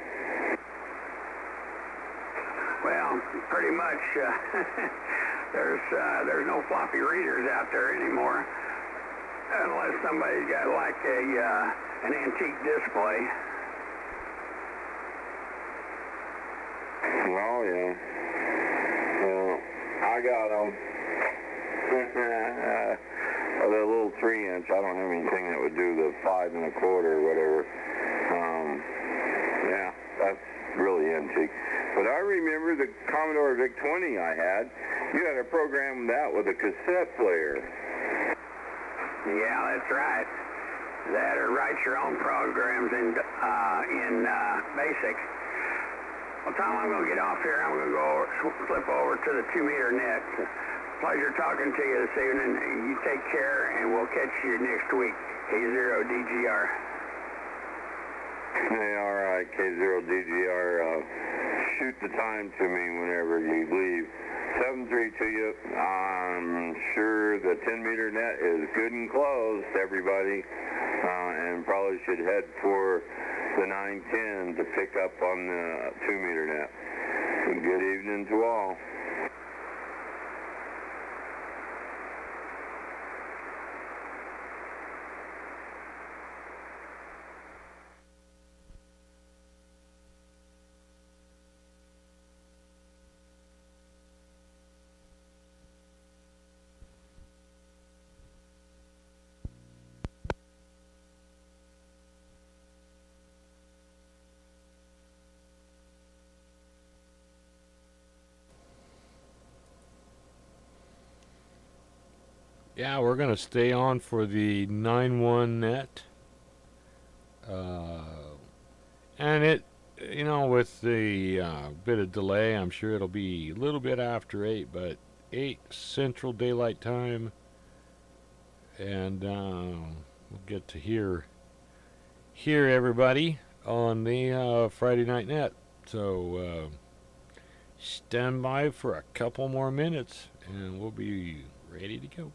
Well, pretty much. There's no floppy readers out there anymore, unless somebody's got like an antique display. Oh yeah. Well, I got them. The little 3-inch. I don't have anything that would do the 5 1/4 or whatever. Yeah, that's really antique. But I remember the Commodore VIC 20 I had. You had to program that with a cassette player. Yeah, that's right. That or write your own programs in BASIC. Well, Tom, I'm going to get off here. I'm going to flip over to the 2-meter net. Pleasure talking to you this evening. You take care, and we'll catch you next week. K0DGR. Hey, all right, K0DGR. Shoot the time to me whenever you leave. 7-3 to you. I'm sure the 10-meter net is good and closed, everybody, and probably should head for the 910 to pick up on the 2-meter net. Good evening to all. Yeah, we're going to stay on for the 9-1 net. And it, with the bit of delay, I'm sure it'll be a little bit after 8, but 8 Central Daylight Time. And we'll get to hear everybody on the Friday Night Net. So stand by for a couple more minutes, and we'll be ready to go.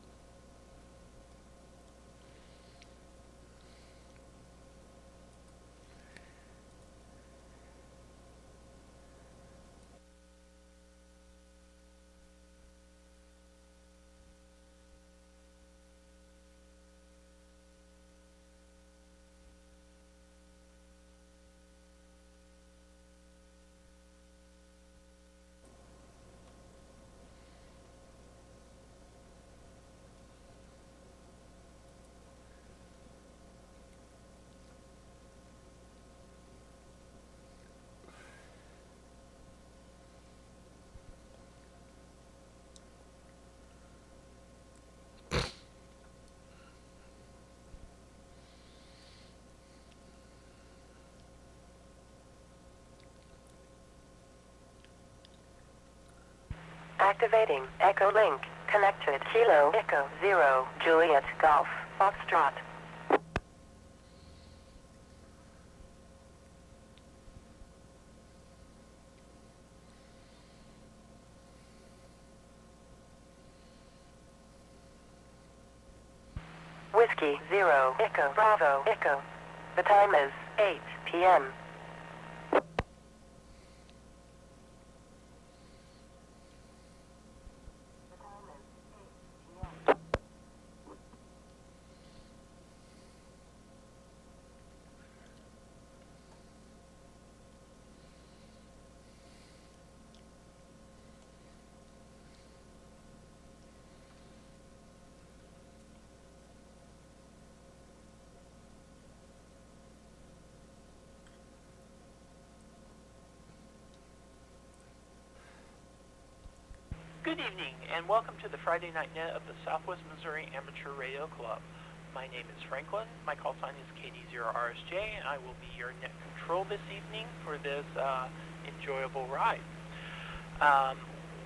Activating Echo Link. Connected. Kilo Echo 0 Juliet Golf Foxtrot. Whiskey 0 Echo Bravo Echo. The time is 8 p.m. Good evening, and welcome to the Friday Night Net of the Southwest Missouri Amateur Radio Club. My name is Franklin, my call sign is KD0RSJ, and I will be your net control this evening for this enjoyable ride.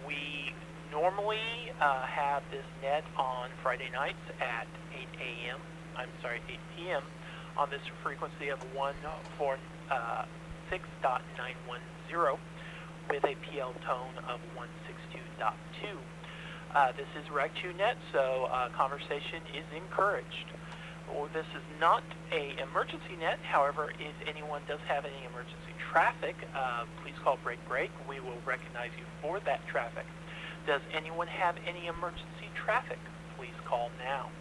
We normally have this net on Friday nights at 8 a.m. 8 p.m. on this frequency of 146.910 with a PL tone of 162.2. This is Reg2Net, so conversation is encouraged. Well, this is not a emergency net. However, if anyone does have any emergency traffic, please call Break. We will recognize you for that traffic. Does anyone have any emergency traffic? Please call now.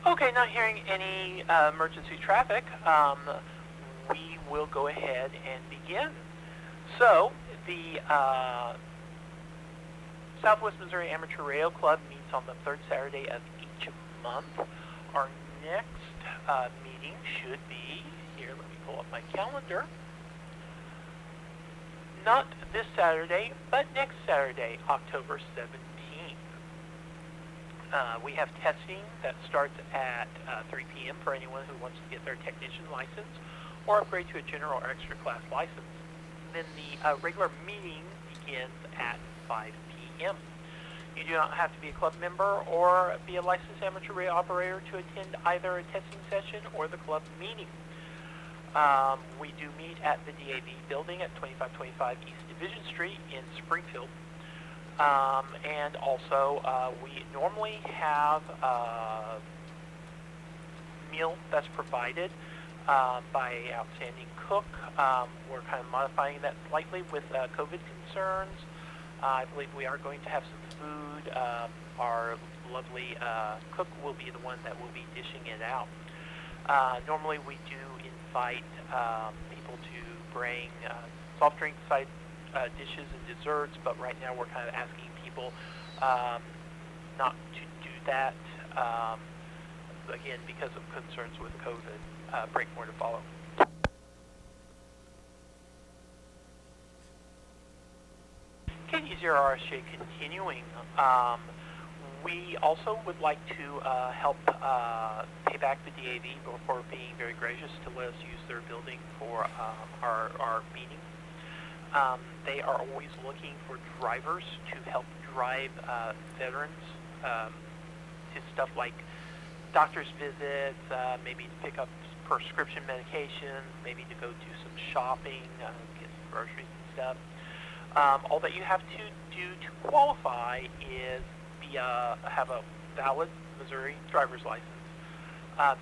Okay, not hearing any emergency traffic, we will go ahead and begin. So, the Southwest Missouri Amateur Radio Club meets on the third Saturday of each month. Our next meeting should be, here, let me pull up my calendar, not this Saturday, but next Saturday, October 17th. We have testing that starts at 3 p.m. for anyone who wants to get their technician license or upgrade to a general or extra class license. Then the regular meeting begins at 5 p.m. You do not have to be a club member or be a licensed amateur radio operator to attend either a testing session or the club meeting. We do meet at the DAV building at 2525 East Division Street in Springfield. And also, we normally have a meal that's provided by an outstanding cook. We're kind of modifying that slightly with COVID concerns. I believe we are going to have some food. Our lovely cook will be the one that will be dishing it out. Normally, we do invite people to bring soft drink side dishes and desserts, but right now we're kind of asking people not to do that, again, because of concerns with COVID. Break more to follow. KD0RSJ continuing. We also would like to help pay back the DAV for being very gracious to let us use their building for our meetings. They are always looking for drivers to help drive veterans to stuff like doctor's visits, maybe to pick up prescription medications, maybe to go do some shopping, get some groceries and stuff. All that you have to do to qualify is have a valid Missouri driver's license,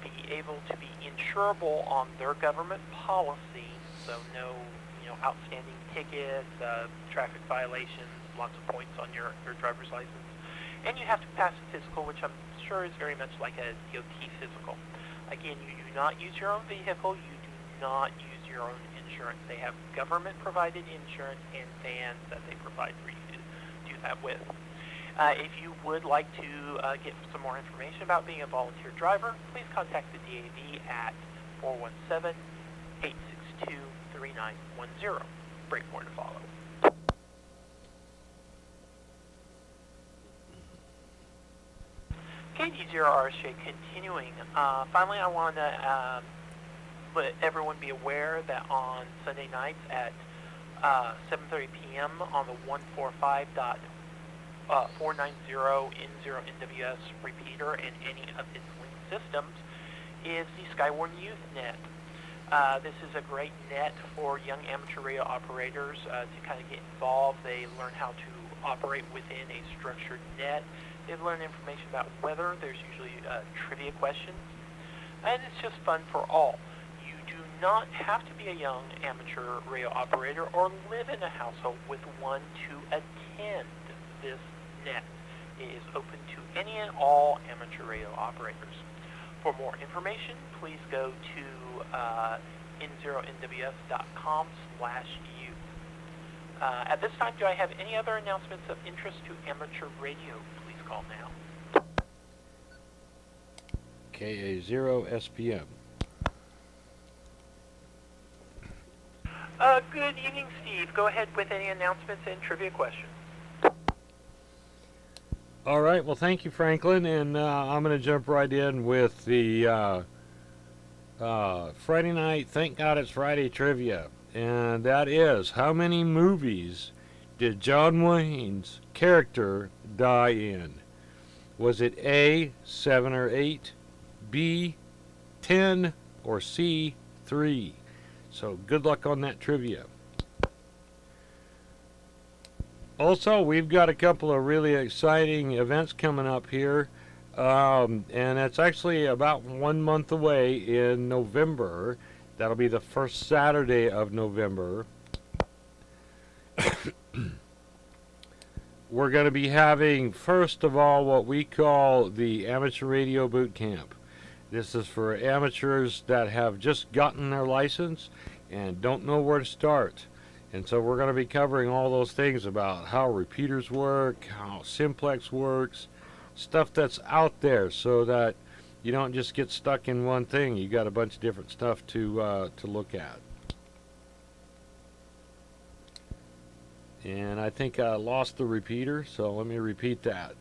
be able to be insurable on their government policy, so no outstanding tickets, traffic violations, lots of points on your driver's license. And you have to pass a physical, which I'm sure is very much like a DOT physical. Again, you do not use your own vehicle, you do not use your own insurance. They have government-provided insurance and vans that they provide for you to do that with. If you would like to get some more information about being a volunteer driver, please contact the DAV at 417-862-3910. Break more to follow. KD0RSJ continuing. Finally, I want to let everyone be aware that on Sunday nights at 7:30 p.m. on the 145.490 NWS repeater and any of its linked systems is the Skywarn Youth Net. This is a great net for young amateur radio operators to kind of get involved. They learn how to operate within a structured net. They learn information about weather. There's usually trivia questions. And it's just fun for all. You do not have to be a young amateur radio operator or live in a household with one to attend this net. It is open to any and all amateur radio operators. For more information, please go to n0nws.com/youth. At this time, do I have any other announcements of interest to amateur radio? Please call now. KA0 SPM. Good evening, Steve. Go ahead with any announcements and trivia questions. All right. Well, thank you, Franklin. And I'm going to jump right in with the Friday night, thank God it's Friday trivia. And that is, how many movies did John Wayne's character die in? Was it A, 7 or 8, B, 10, or C, 3? So good luck on that trivia. Also, we've got a couple of really exciting events coming up here. And it's actually about 1 month away in November. That'll be the first Saturday of November. We're going to be having, first of all, what we call the Amateur Radio Boot Camp. This is for amateurs that have just gotten their license and don't know where to start. And so we're going to be covering all those things about how repeaters work, how simplex works, stuff that's out there, so that you don't just get stuck in one thing. You got a bunch of different stuff to look at. And I think I lost the repeater, so let me repeat that.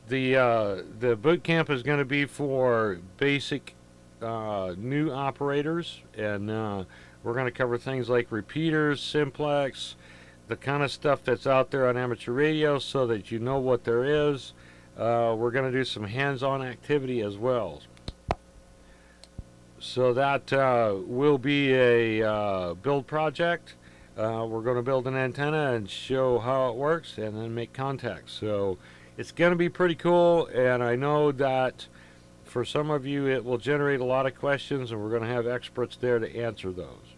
The boot camp is going to be for basic new operators, and we're going to cover things like repeaters, simplex, the kind of stuff that's out there on amateur radio, so that you know what there is. We're going to do some hands-on activity as well. So that will be a build project. We're going to build an antenna and show how it works, and then make contacts. So it's going to be pretty cool, and I know that for some of you it will generate a lot of questions, and we're going to have experts there to answer those.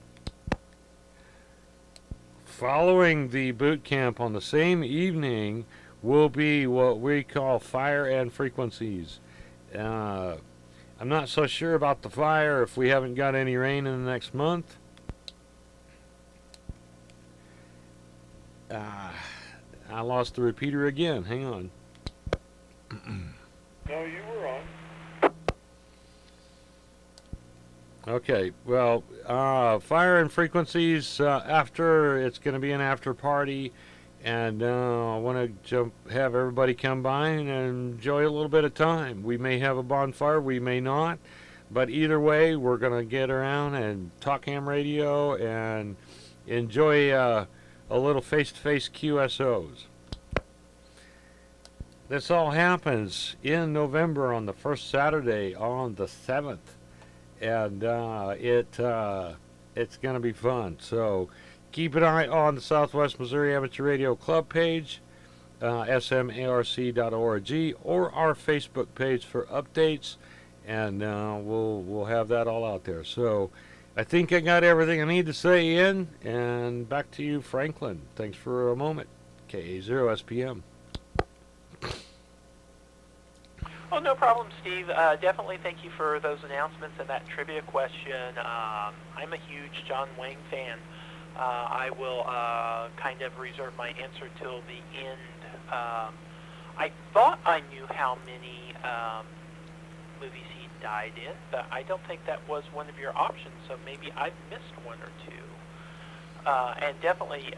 Following the boot camp on the same evening will be what we call fire and frequencies. I'm not so sure about the fire if we haven't got any rain in the next month. I lost the repeater again. Hang on. No, you were on. Okay, well, fire and frequencies, after, it's going to be an after party, and I want to have everybody come by and enjoy a little bit of time. We may have a bonfire, we may not, but either way, we're going to get around and talk ham radio and enjoy a little face-to-face QSOs. This all happens in November on the first Saturday on the 7th. And it's going to be fun. So keep an eye on the Southwest Missouri Amateur Radio Club page, smarc.org, or our Facebook page for updates, and we'll have that all out there. So I think I got everything I need to say in, and back to you, Franklin. Thanks for a moment. KA0SPM. Oh, no problem, Steve. Definitely thank you for those announcements and that trivia question. I'm a huge John Wayne fan. I will kind of reserve my answer till the end. I thought I knew how many movies he died in, but I don't think that was one of your options, so maybe I missed one or two. And definitely,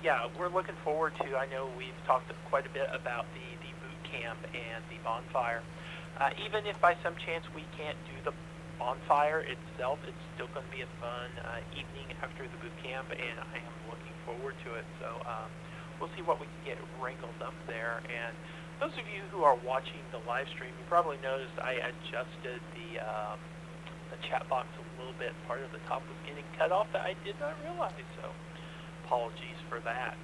yeah, we're looking forward to, I know we've talked quite a bit about the boot camp and the bonfire. Even if by some chance we can't do the bonfire itself, it's still going to be a fun evening after the boot camp, and I am looking forward to it. So we'll see what we can get wrangled up there. And those of you who are watching the live stream, you probably noticed I adjusted the chat box a little bit. Part of the top was getting cut off that I did not realize, so apologies for that.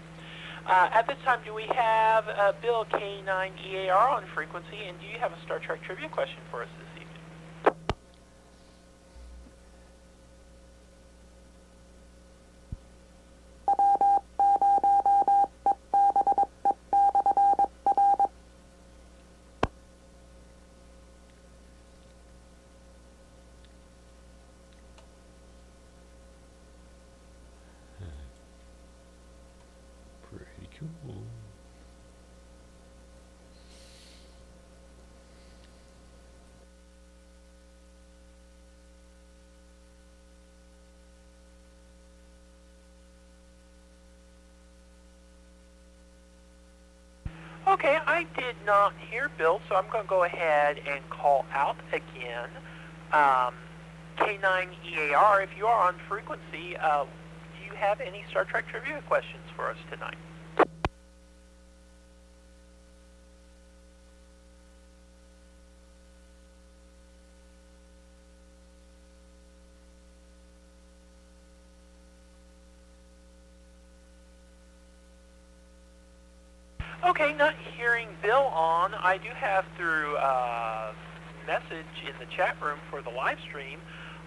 At this time, do we have Bill K9EAR on frequency, and do you have a Star Trek trivia question for us this evening? Pretty cool. Okay, I did not hear Bill, so I'm going to go ahead and call out again. K9EAR, if you are on frequency, do you have any Star Trek trivia questions for us tonight? Okay, not hearing Bill on. I do have through message in the chat room for the live stream,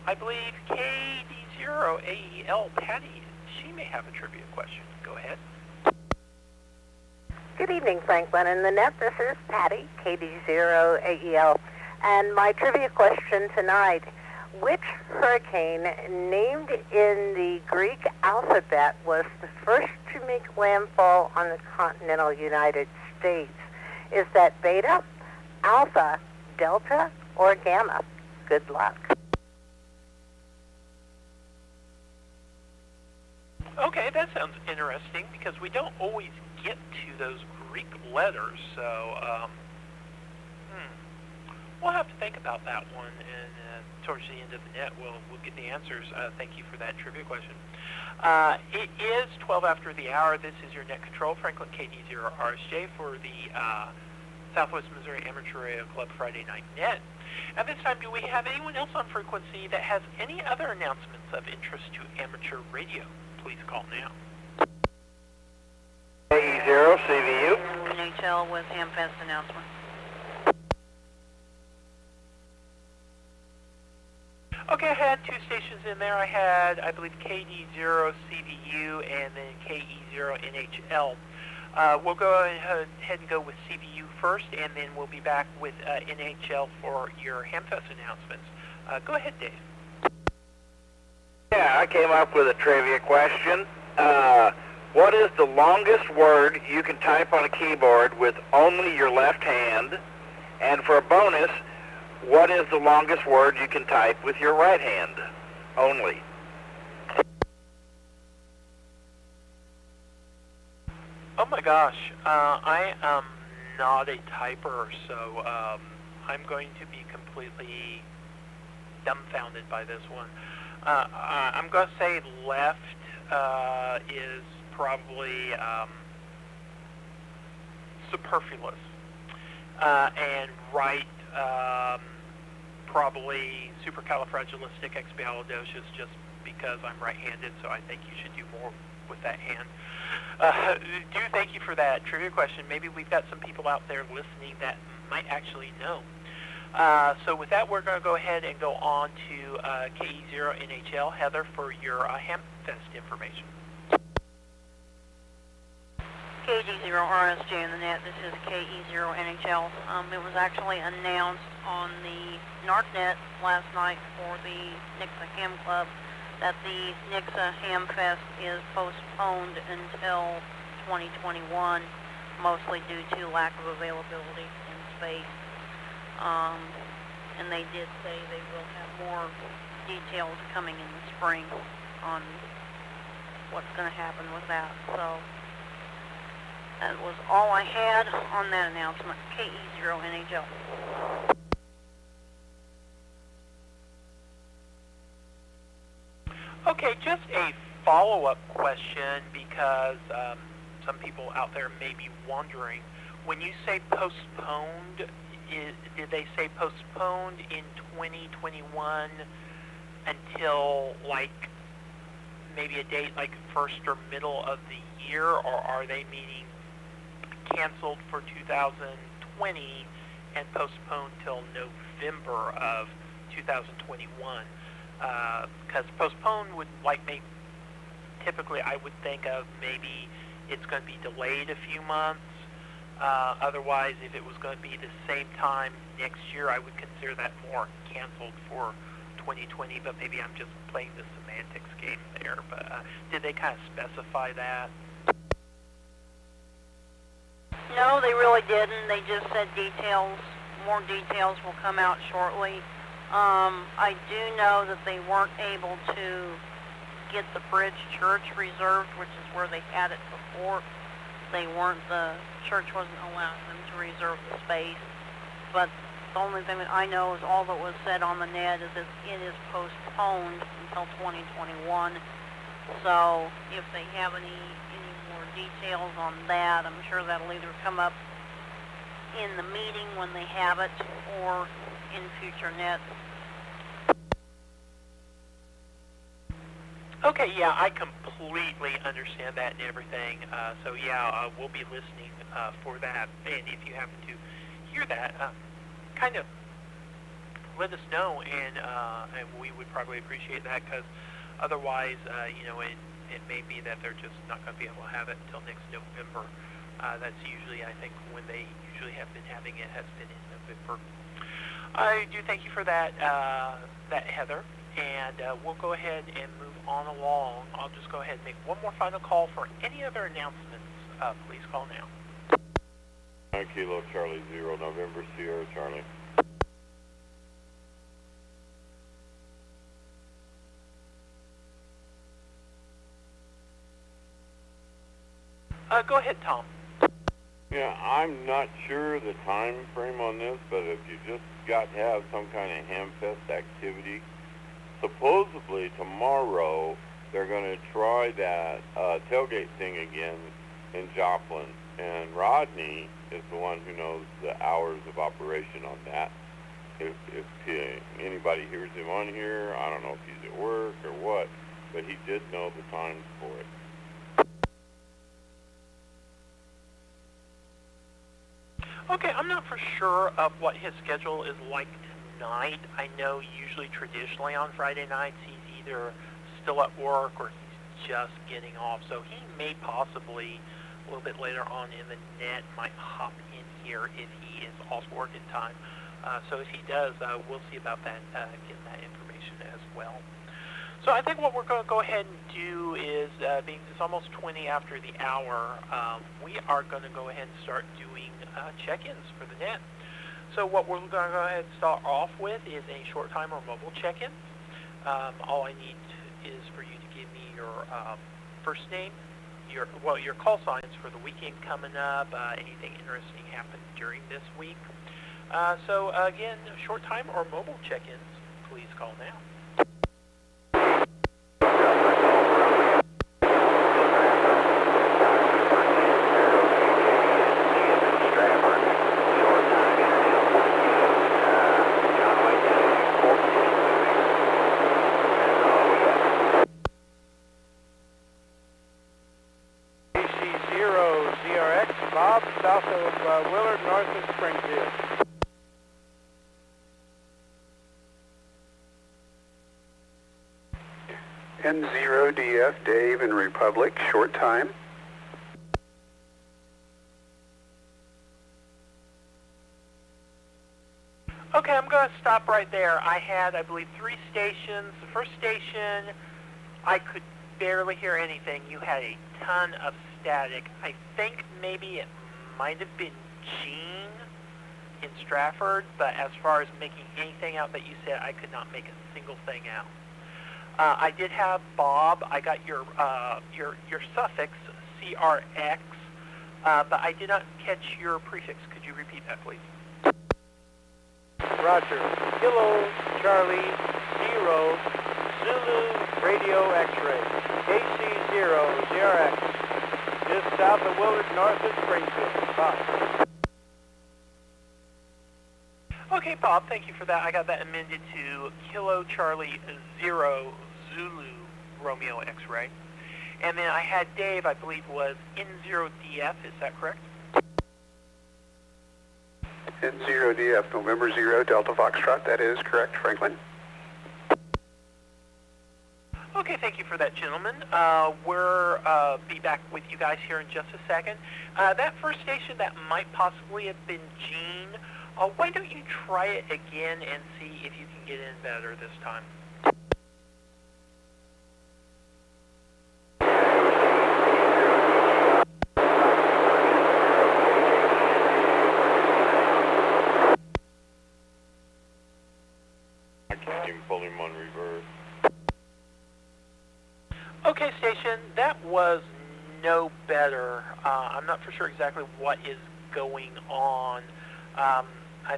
I believe KD0AEL Patty, she may have a trivia question. Go ahead. Good evening, Franklin and the net. This is Patty, KD0AEL. And my trivia question tonight, which hurricane named in the Greek alphabet was the first to make landfall on the continental United States? Is that Beta, Alpha, Delta, or Gamma? Good luck. Okay, that sounds interesting because we don't always get to those Greek letters, so we'll have to think about that one, and towards the end of the net we'll get the answers. Thank you for that trivia question. It is 12 after the hour. This is your net control, Franklin KD0RSJ for the Southwest Missouri Amateur Radio Club Friday Night Net. At this time, do we have anyone else on frequency that has any other announcements of interest to amateur radio? Please call now. KE0, CVU. NHL with Hamfest announcement. Okay, I had two stations in there. I had, I believe, KD0 CVU and then KE0 NHL. We'll go ahead and go with CVU first, and then we'll be back with NHL for your Hamfest announcements. Go ahead, Dave. Yeah, I came up with a trivia question. What is the longest word you can type on a keyboard with only your left hand? And for a bonus, what is the longest word you can type with your right hand only? Oh my gosh, I am not a typer, so I'm going to be completely dumbfounded by this one. I'm going to say left is probably superfluous, and right probably supercalifragilisticexpialidocious, just because I'm right-handed, so I think you should do more with that hand. Do thank you for that trivia question. Maybe we've got some people out there listening that might actually know. So with that, we're going to go ahead and go on to KE0 NHL. Heather, for your Hamfest information. KG0RSJ in the net. This is KE0 NHL. It was actually announced on the NARCnet last night for the Nixa Ham Club that the Nixa Hamfest is postponed until 2021, mostly due to lack of availability in space. And they did say they will have more details coming in the spring on what's going to happen with that. So that was all I had on that announcement. KE0 NHL. Okay, just a follow-up question, because some people out there may be wondering, when you say postponed, did they say postponed in 2021 until like maybe a date like first or middle of the year, or are they meaning canceled for 2020 and postponed till November of 2021? Because postponed would make typically I would think of maybe it's going to be delayed a few months. Otherwise, if it was going to be the same time next year, I would consider that more canceled for 2020, but maybe I'm just playing the semantics game there. But did they kind of specify that? No, they really didn't. They just said more details will come out shortly. I do know that they weren't able to get the Bridge Church reserved, which is where they had it before. the church wasn't allowing them to reserve the space. But the only thing that I know is all that was said on the net is that it is postponed until 2021. So if they have any more details on that, I'm sure that'll either come up in the meeting when they have it or in future nets. Okay, yeah, I completely understand that and everything. So yeah, we'll be listening for that. And if you happen to hear that, kind of let us know, and we would probably appreciate that, because otherwise, it may be that they're just not going to be able to have it until next November. That's usually, I think, when they usually have been having it, has been in November. I do thank you for that, Heather. And we'll go ahead and move on along. I'll just go ahead and make one more final call for any other announcements. Please call now. Kilo Charlie 0, November Sierra Charlie. Go ahead, Tom. Yeah, I'm not sure the time frame on this, but if you just got to have some kind of Hamfest activity, supposedly tomorrow they're going to try that tailgate thing again in Joplin, and Rodney is the one who knows the hours of operation on that. If anybody hears him on here, I don't know if he's at work or what, but he did know the times for it. Okay, I'm not for sure of what his schedule is like tonight. I know usually traditionally on Friday nights he's either still at work or he's just getting off. So he may possibly, a little bit later on in the net, might hop in here if he is off work in time. So if he does, we'll see about that, getting that information as well. So I think what we're going to go ahead and do is, being it's almost 20 after the hour, we are going to go ahead and start doing check-ins for the net. So what we're going to go ahead and start off with is a short time or mobile check-in. All I need is for you to give me your first name, your call signs for the weekend coming up, anything interesting happened during this week. So again, short time or mobile check-ins, please call now. South of Willard, north of Springfield. N0DF, Dave in Republic, short time. Okay, I'm going to stop right there. I had, I believe, 3 stations. The first station, I could barely hear anything. You had a ton of static. I think maybe it might have been Gene in Stratford, but as far as making anything out that you said, I could not make a single thing out. I did have Bob. I got your suffix, CRX, but I did not catch your prefix. Could you repeat that, please? Roger. Kilo Charlie 0 Zulu Radio X-ray. KC0 ZRX. Just south of Willard, north of Springfield. Bob. Okay, Bob, thank you for that. I got that amended to Kilo Charlie 0 Zulu Romeo X-ray. And then I had Dave, I believe, was N0DF. Is that correct? N0DF, November 0 Delta Foxtrot. That is correct, Franklin. Okay, thank you for that, gentlemen. We'll be back with you guys here in just a second. That first station, that might possibly have been Gene. Why don't you try it again and see if you can get in better this time? I can't even pull him on reverse. Okay, station, that was know better. I'm not for sure exactly what is going on. I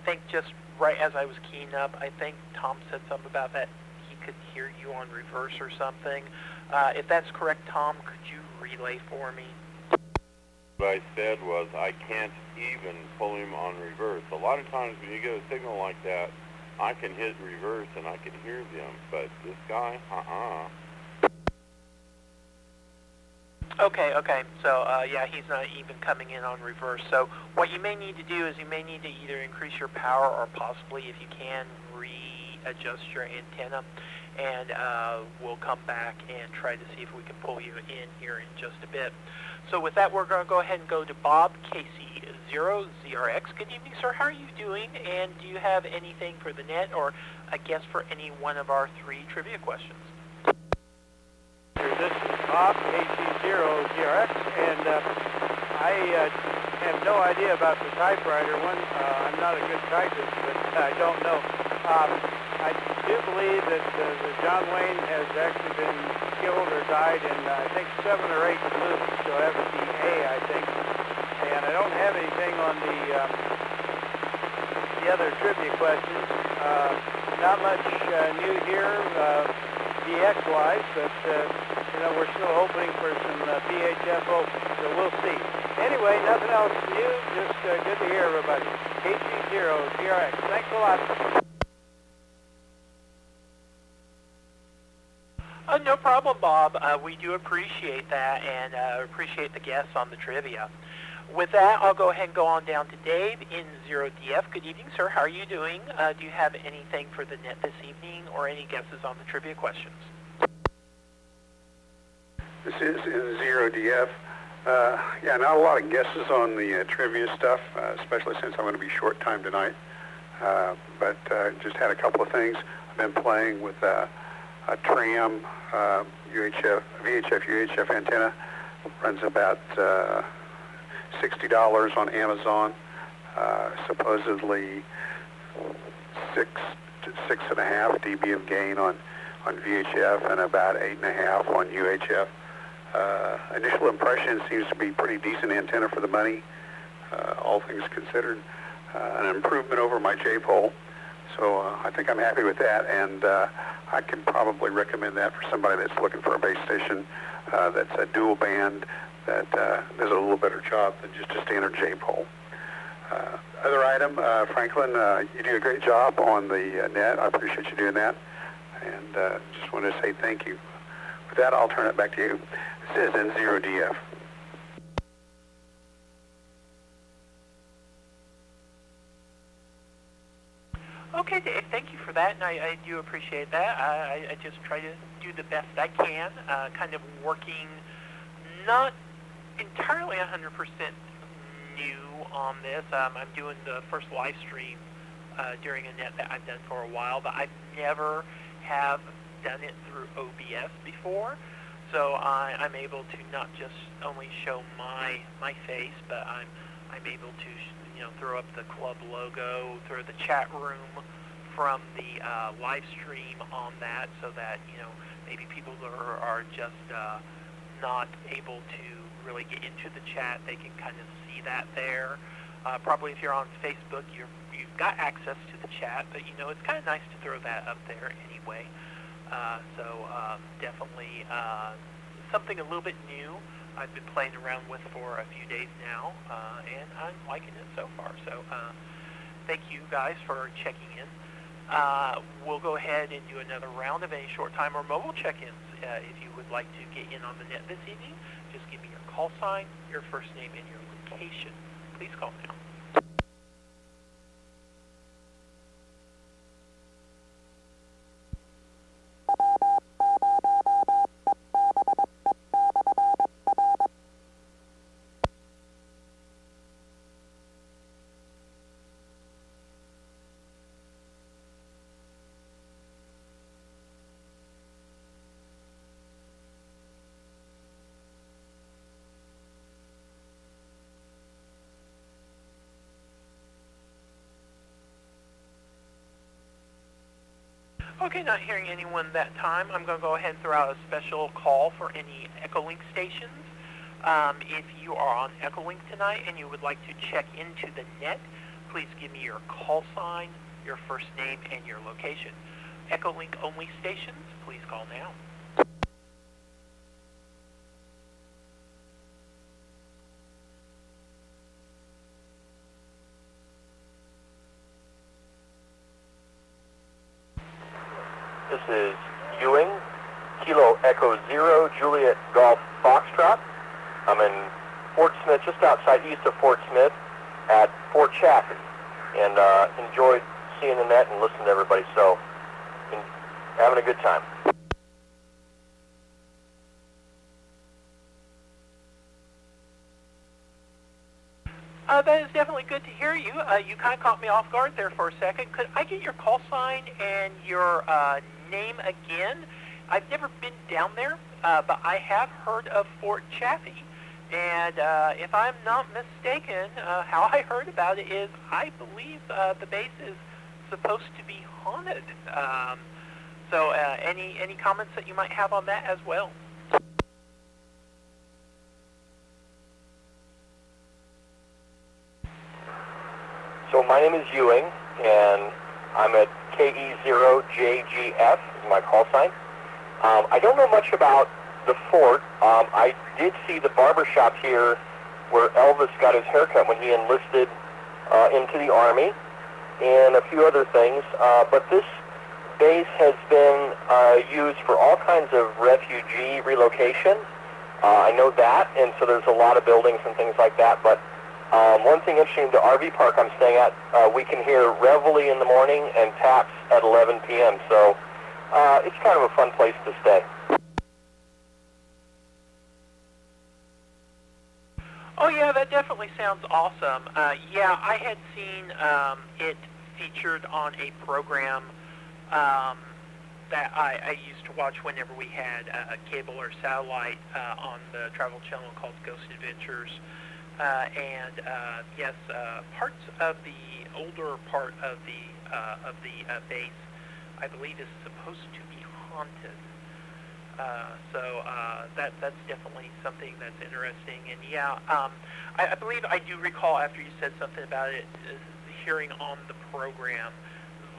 think just right as I was keying up, I think Tom said something about that he could hear you on reverse or something. If that's correct, Tom, could you relay for me? What I said was I can't even pull him on reverse. A lot of times when you get a signal like that, I can hit reverse and I can hear them, but this guy, Okay. So, yeah, he's not even coming in on reverse. So what you may need to do is you may need to either increase your power or possibly, if you can, readjust your antenna. And we'll come back and try to see if we can pull you in here in just a bit. So with that, we're going to go ahead and go to Bob Casey, 0ZRX. Good evening, sir. How are you doing? And do you have anything for the net or a guess for any one of our 3 trivia questions? This is Bob, KC0ZRX, and I have no idea about the typewriter one. I'm not a good typist, but I don't know. I do believe that the John Wayne has actually been killed or died in, I think, 7 or 8 movies, so that would be A, I think. And I don't have anything on the other trivia questions. Not much new here, DX-wise, but we're still hoping for some VHF open, so we'll see. Anyway, nothing else new, just good to hear everybody. KC0ZRX, thanks a lot. No problem, Bob. We do appreciate that and appreciate the guests on the trivia. With that, I'll go ahead and go on down to Dave in 0DF. Good evening, sir. How are you doing? Do you have anything for the net this evening or any guesses on the trivia questions? This is in 0DF. Yeah, not a lot of guesses on the trivia stuff, especially since I'm going to be short time tonight. But just had a couple of things. I've been playing with a tram VHF-UHF antenna. Runs about $60 on Amazon. Supposedly 6 to 6.5 dB of gain on VHF and about 8.5 on UHF. Initial impression seems to be pretty decent antenna for the money, all things considered. An improvement over my J-pole. So I think I'm happy with that, and I can probably recommend that for somebody that's looking for a base station that's a dual band that does a little better job than just a standard J-pole. Other item, Franklin, you do a great job on the net. I appreciate you doing that, and just wanted to say thank you. With that, I'll turn it back to you. This is N0DF. Okay, Dave, thank you for that, and I do appreciate that. I just try to do the best I can, kind of working not entirely 100% new on this. I'm doing the first live stream during a net that I've done for a while, but I've never have done it through OBS before, so I'm able to not just only show my face, but I'm able to throw up the club logo, throw the chat room from the live stream on that, so that maybe people are just not able to really get into the chat. They can kind of see that there. Probably if you're on Facebook, you've got access to the chat, but it's kind of nice to throw that up there anyway. So definitely something a little bit new I've been playing around with for a few days now, and I'm liking it so far. So thank you guys for checking in. We'll go ahead and do another round of any short time or mobile check-ins. If you would like to get in on the net this evening, just give me your call sign, your first name, and your location. Please call now. Okay, not hearing anyone that time. I'm going to go ahead and throw out a special call for any Echolink stations. If you are on Echolink tonight and you would like to check into the net, please give me your call sign, your first name, and your location. Echolink only stations, please call now. This is Ewing, Kilo Echo Zero, Juliet Golf Foxtrot. I'm in Fort Smith, just outside east of Fort Smith at Fort Chaffee, and enjoyed seeing the net and listening to everybody, so having a good time. That is definitely good to hear you. You kind of caught me off guard there for a second. Could I get your call sign and your name again? I've never been down there, but I have heard of Fort Chaffee. And if I'm not mistaken, how I heard about it is I believe the base is supposed to be haunted. So any comments that you might have on that as well? So my name is Ewing, and I'm at KE0JGF, is my call sign. I don't know much about the fort. I did see the barber shop here where Elvis got his haircut when he enlisted into the Army, and a few other things. But this base has been used for all kinds of refugee relocation. I know that, and so there's a lot of buildings and things like that. But one thing interesting, the RV park I'm staying at, we can hear reveille in the morning and taps at 11 p.m. So it's kind of a fun place to stay. Oh yeah, that definitely sounds awesome. Yeah, I had seen it featured on a program that I used to watch whenever we had cable or satellite on the Travel Channel called Ghost Adventures. And yes, parts of the older part of the base, I believe, is supposed to be haunted. So that's definitely something that's interesting. And yeah, I believe I do recall after you said something about it, hearing on the program,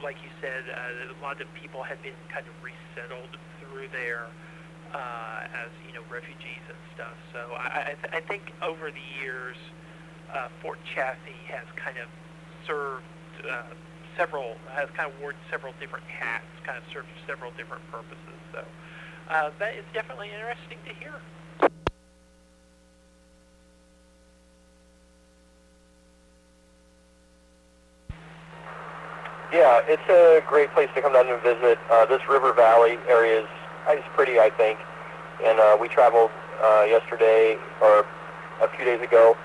like you said, a lot of people had been kind of resettled through there as, you know, refugees and stuff. So I think over the years, Fort Chaffee has kind of served has kind of worn several different hats, kind of served several different purposes. So that is definitely interesting to hear. Yeah, it's a great place to come down and visit. This River Valley area is pretty, I think. And we traveled yesterday, or a few days ago,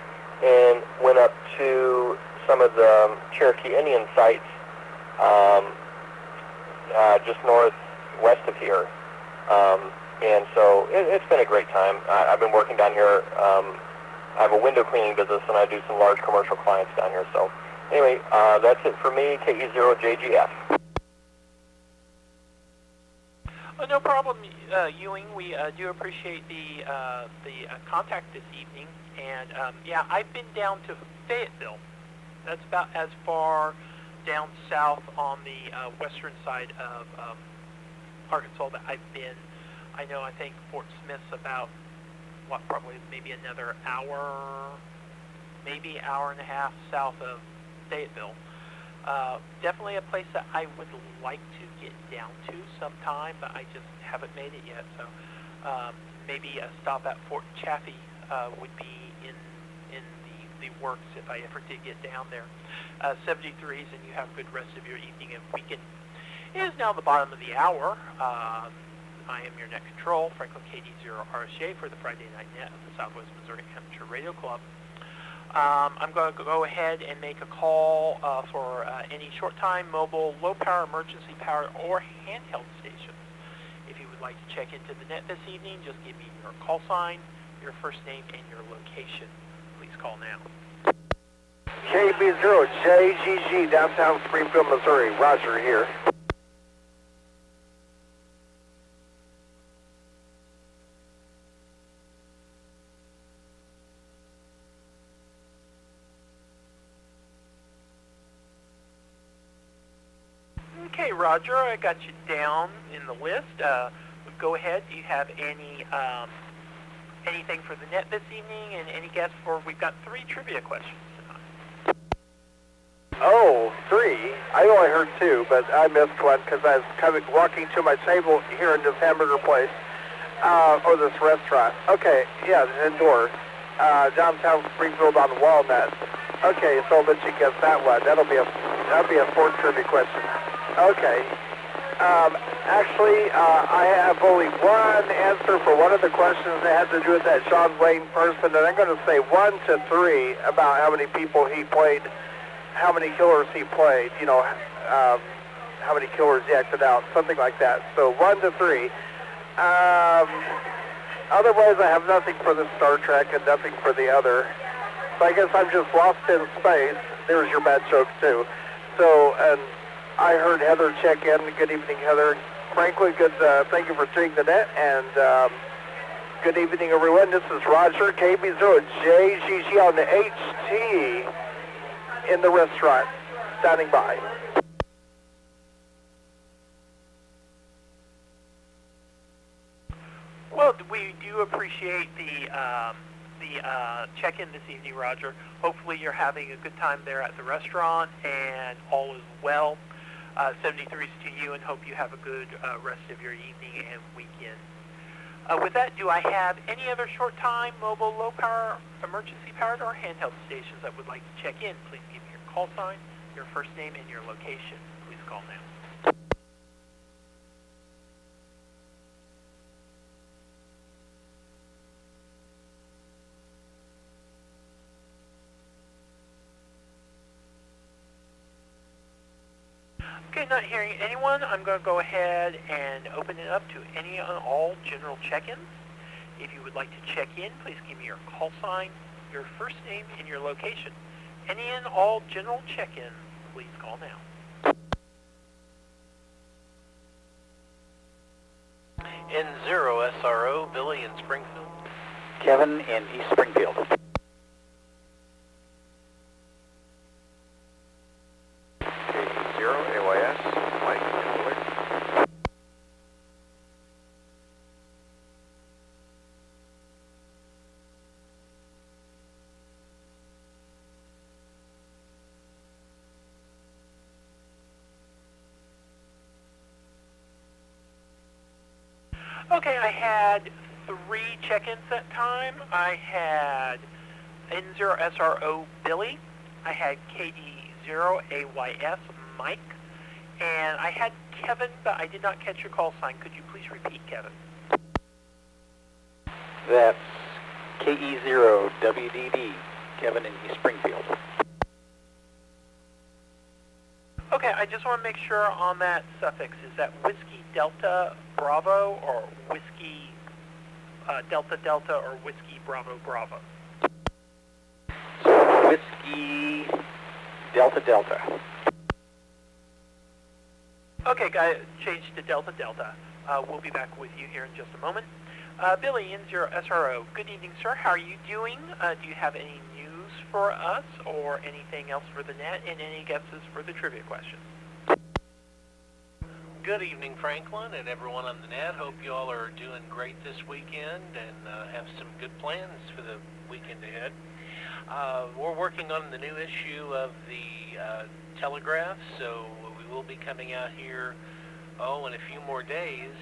and went up to some of the Cherokee Indian sites just northwest of here. And so it's been a great time. I've been working down here. I have a window cleaning business, and I do some large commercial clients down here. So anyway, that's it for me, KE0JGF. No problem, Ewing. We do appreciate the contact this evening. And yeah, I've been down to Fayetteville. That's about as far down south on the western side of Arkansas that I've been. I know, I think Fort Smith's about, probably maybe another hour, maybe hour and a half south of Fayetteville. Definitely a place that I would like to get down to sometime, but I just haven't made it yet. So maybe a stop at Fort Chaffee would be in the works if I ever did get down there. 73s, and you have a good rest of your evening and weekend. It is now the bottom of the hour. I am your net control, Franklin KD0RSJ for the Friday Night Net of the Southwest Missouri Amateur Radio Club. I'm going to go ahead and make a call for any short-time, mobile, low-power, emergency power, or handheld stations. If you would like to check into the net this evening, just give me your call sign, your first name, and your location. Please call now. KB0JGG, downtown Springfield, Missouri. Roger here. Roger. I got you down in the list. Go ahead. Do you have anything for the net this evening, and any guests for? We've got 3 trivia questions tonight. Oh, 3. I only heard 2, but I missed one because I was walking to my table here in this hamburger place, or this restaurant. Okay, yeah, indoor. Downtown Springfield on Walnut. Okay, so I'll let you guess that one. That'll be a 4th trivia question. Okay. Actually, I have only one answer for one of the questions that had to do with that John Wayne person, and I'm going to say 1 to 3 about how many people he played, how many killers he played, you know, how many killers he acted out, something like that. So 1 to 3. Otherwise, I have nothing for the Star Trek and nothing for the other. So I guess I'm just lost in space. There's your bad joke, too. So, and I heard Heather check in. Good evening, Heather. Franklin, good. Thank you for tuning the net, and good evening, everyone. This is Roger, KB0JGG on the HT in the restaurant, standing by. Well, we do appreciate the check-in this evening, Roger. Hopefully you're having a good time there at the restaurant, and all is well. 73s to you, and hope you have a good rest of your evening and weekend. With that, do I have any other short-time, mobile, low-power, emergency-powered, or handheld stations that would like to check in? Please give me your call sign, your first name, and your location. Please call now. Okay, not hearing anyone, I'm going to go ahead and open it up to any and all general check-ins. If you would like to check in, please give me your call sign, your first name, and your location. Any and all general check-ins, please call now. N0 SRO, Billy in Springfield. Kevin in East Springfield. Okay, I had 3 check-ins that time. I had N0 SRO Billy, I had KD0AYS Mike, and I had Kevin, but I did not catch your call sign. Could you please repeat, Kevin? That's KE0WDD, Kevin in East Springfield. Okay, I just want to make sure on that suffix. Is that Whiskey Delta Bravo, or Whiskey Delta Delta, or Whiskey Bravo Bravo? Whiskey Delta Delta. Okay, guys, change to Delta Delta. We'll be back with you here in just a moment. Billy, N0 SRO, good evening, sir. How are you doing? Do you have any news for us, or anything else for the net, and any guesses for the trivia questions? Good evening, Franklin, and everyone on the net. Hope you all are doing great this weekend and have some good plans for the weekend ahead. We're working on the new issue of the Telegraph, so we will be coming out here, in a few more days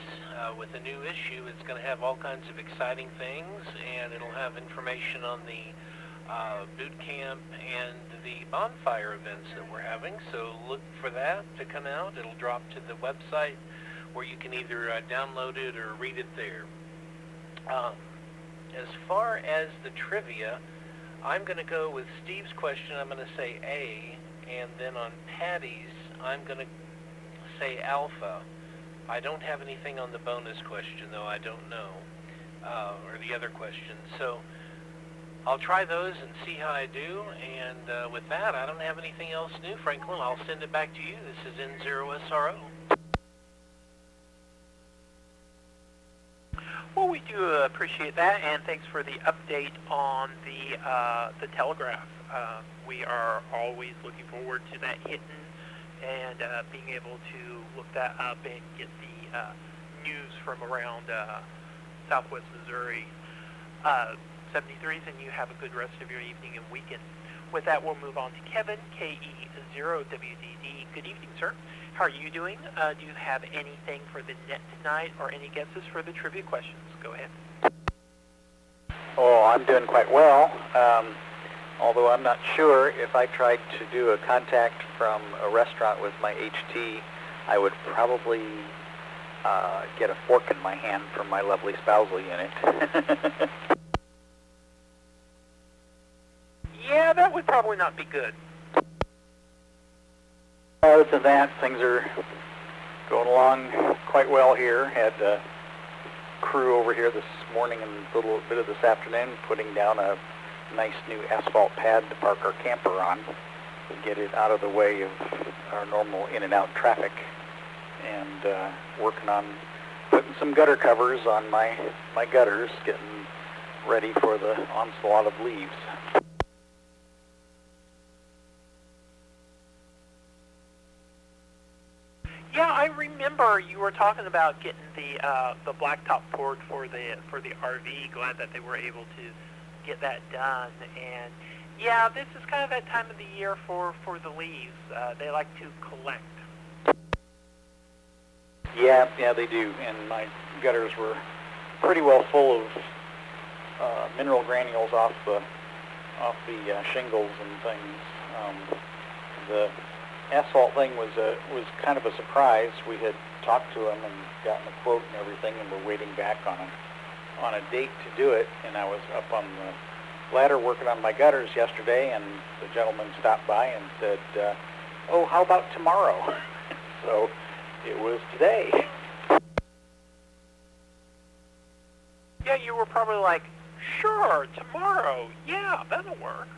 with a new issue. It's going to have all kinds of exciting things, and it'll have information on the boot camp and the bonfire events that we're having, so look for that to come out. It'll drop to the website where you can either download it or read it there. As far as the trivia, I'm going to go with Steve's question. I'm going to say A, and then on Patty's, I'm going to say Alpha. I don't have anything on the bonus question, though. I don't know, or the other question. So I'll try those and see how I do, and with that, I don't have anything else new, Franklin. I'll send it back to you. This is N0 SRO. Well, we do appreciate that, and thanks for the update on the Telegraph. We are always looking forward to that hitting and being able to look that up and get the news from around Southwest Missouri 73s, and you have a good rest of your evening and weekend. With that, we'll move on to Kevin, KE0WDD. Good evening, sir. How are you doing? Do you have anything for the net tonight or any guesses for the trivia questions? Go ahead. Oh, I'm doing quite well, although I'm not sure if I tried to do a contact from a restaurant with my HT, I would probably get a fork in my hand from my lovely spousal unit. Yeah, that would probably not be good. Other than that, things are going along quite well here. Had a crew over here this morning and a little bit of this afternoon putting down a nice new asphalt pad to park our camper on to get it out of the way of our normal in and out traffic, and working on putting some gutter covers on my gutters, getting ready for the onslaught of leaves. Yeah, I remember you were talking about getting the blacktop poured for the RV. Glad that they were able to get that done. And yeah, this is kind of that time of the year for the leaves. They like to collect. Yeah, they do. And my gutters were pretty well full of mineral granules off the shingles and things. The asphalt thing was kind of a surprise. We had talked to them and gotten a quote and everything, and we're waiting back on a date to do it. And I was up on the ladder working on my gutters yesterday, and the gentleman stopped by and said, "Oh, how about tomorrow?" So it was today. Yeah, you were probably like, "Sure, tomorrow. Yeah, that'll work."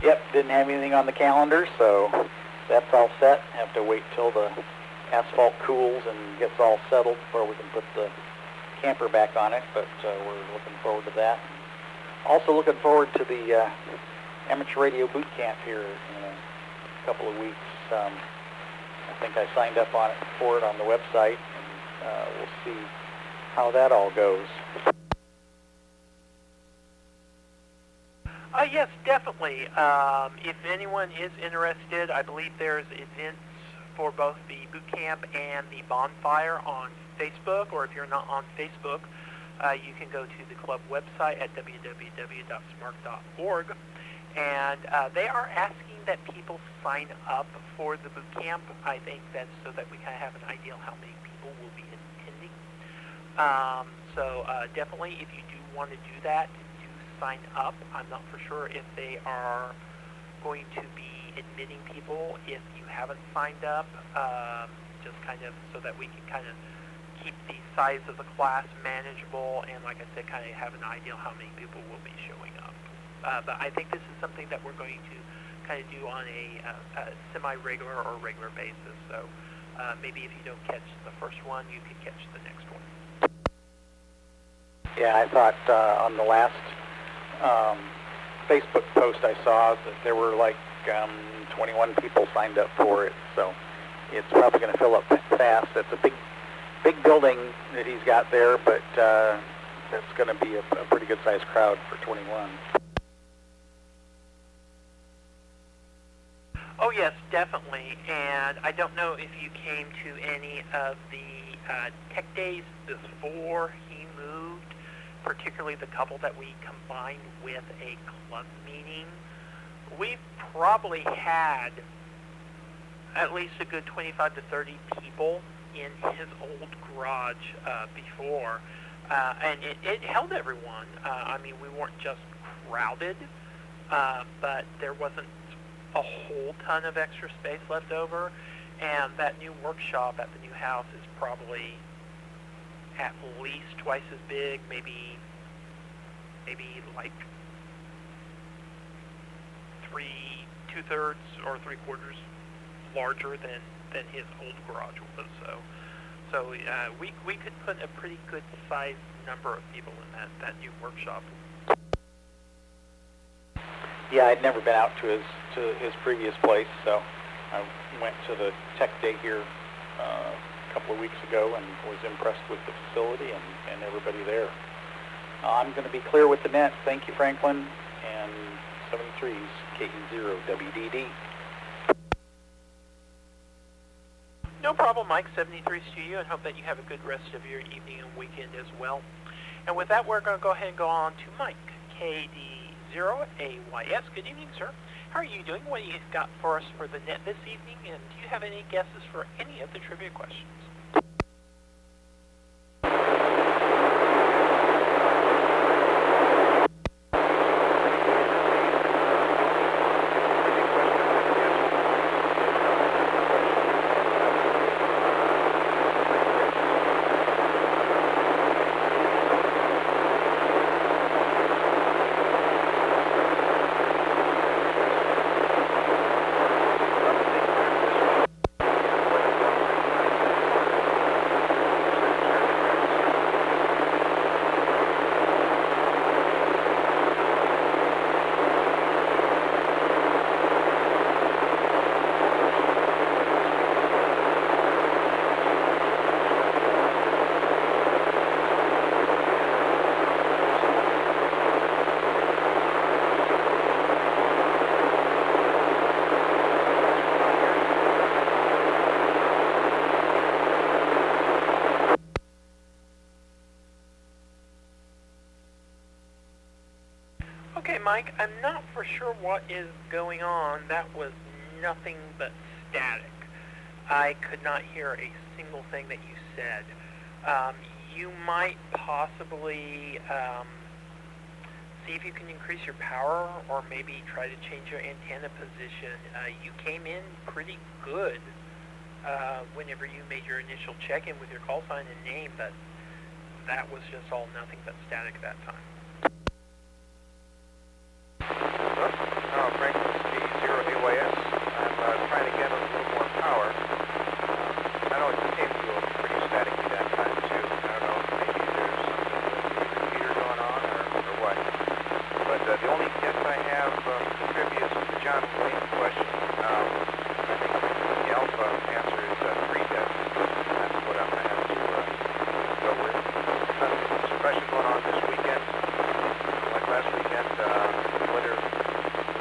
Yep, didn't have anything on the calendar, so that's all set. Have to wait till the asphalt cools and gets all settled before we can put the camper back on it, but we're looking forward to that. Also looking forward to the amateur radio boot camp here in a couple of weeks. I think I signed up for it on the website, and we'll see how that all goes. Yes, definitely. If anyone is interested, I believe there's events for both the boot camp and the bonfire on Facebook, or if you're not on Facebook, you can go to the club website at www.smarc.org, and they are asking that people sign up for the boot camp. I think that's so that we kind of have an idea how many people will be attending. So definitely, if you do want to do that, sign up. I'm not for sure if they are going to be admitting people if you haven't signed up, just kind of so that we can kind of keep the size of the class manageable, and like I said, kind of have an idea how many people will be showing up. But I think this is something that we're going to kind of do on a semi-regular or regular basis. So maybe if you don't catch the first one, you can catch the next one. Yeah, I thought on the last Facebook post I saw that there were like 21 people signed up for it, so it's probably going to fill up fast. It's a big building that he's got there, but that's going to be a pretty good-sized crowd for 21. Oh yes, definitely. And I don't know if you came to any of the tech days before he moved, particularly the couple that we combined with a club meeting. We've probably had at least a good 25 to 30 people in his old garage before, and it held everyone. I mean, we weren't just crowded, but there wasn't a whole ton of extra space left over, and that new workshop at the new house is probably at least twice as big, maybe like 2/3 or 3/4 larger than his old garage was. So we could put a pretty good sized number of people in that new workshop. Yeah, I'd never been out to his previous place, so I went to the tech day here a couple of weeks ago and was impressed with the facility and everybody there. I'm going to be clear with the net. Thank you, Franklin. And 73's KE0WDD. No problem, Mike. 73's to you, and hope that you have a good rest of your evening and weekend as well. And with that, we're going to go ahead and go on to Mike, KD0AYS. Good evening, sir. How are you doing? What do you got for us for the net this evening? And do you have any guesses for any of the trivia questions? Okay, Mike, I'm not for sure what is going on. That was nothing but static. I could not hear a single thing that you said. You might possibly see if you can increase your power or maybe try to change your antenna position. You came in pretty good whenever you made your initial check-in with your call sign and name, but that was just all nothing but static that time. Franklin, KE0AYS. I'm trying to get a little more power. I know it came to a pretty staticky that time too. I don't know if maybe there's something with the computer going on or what. But the only guess I have for the trivia is the John Wayne question. I think the alpha answer is 3 deaths. That's what I'm going to have to go with. Suppression going on this weekend. Like last weekend, weather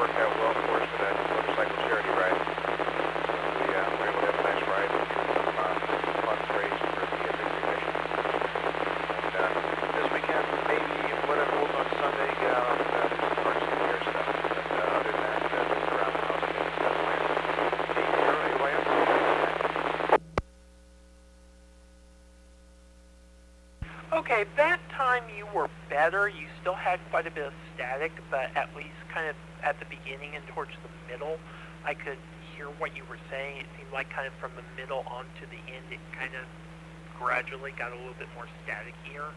worked out well for us for that motorcycle charity ride. So we were able to have a nice ride and some funds raised for the victory mission. And this weekend, maybe weather holds on Sunday, there's some parts of the air stuff. But other than that, just around the house, I think it's planned. KE0AYS. Okay, that time you were better. You still had quite a bit of static, but at least kind of at the beginning and towards the middle, I could hear what you were saying. It seemed like kind of from the middle on to the end, it kind of gradually got a little bit more static here.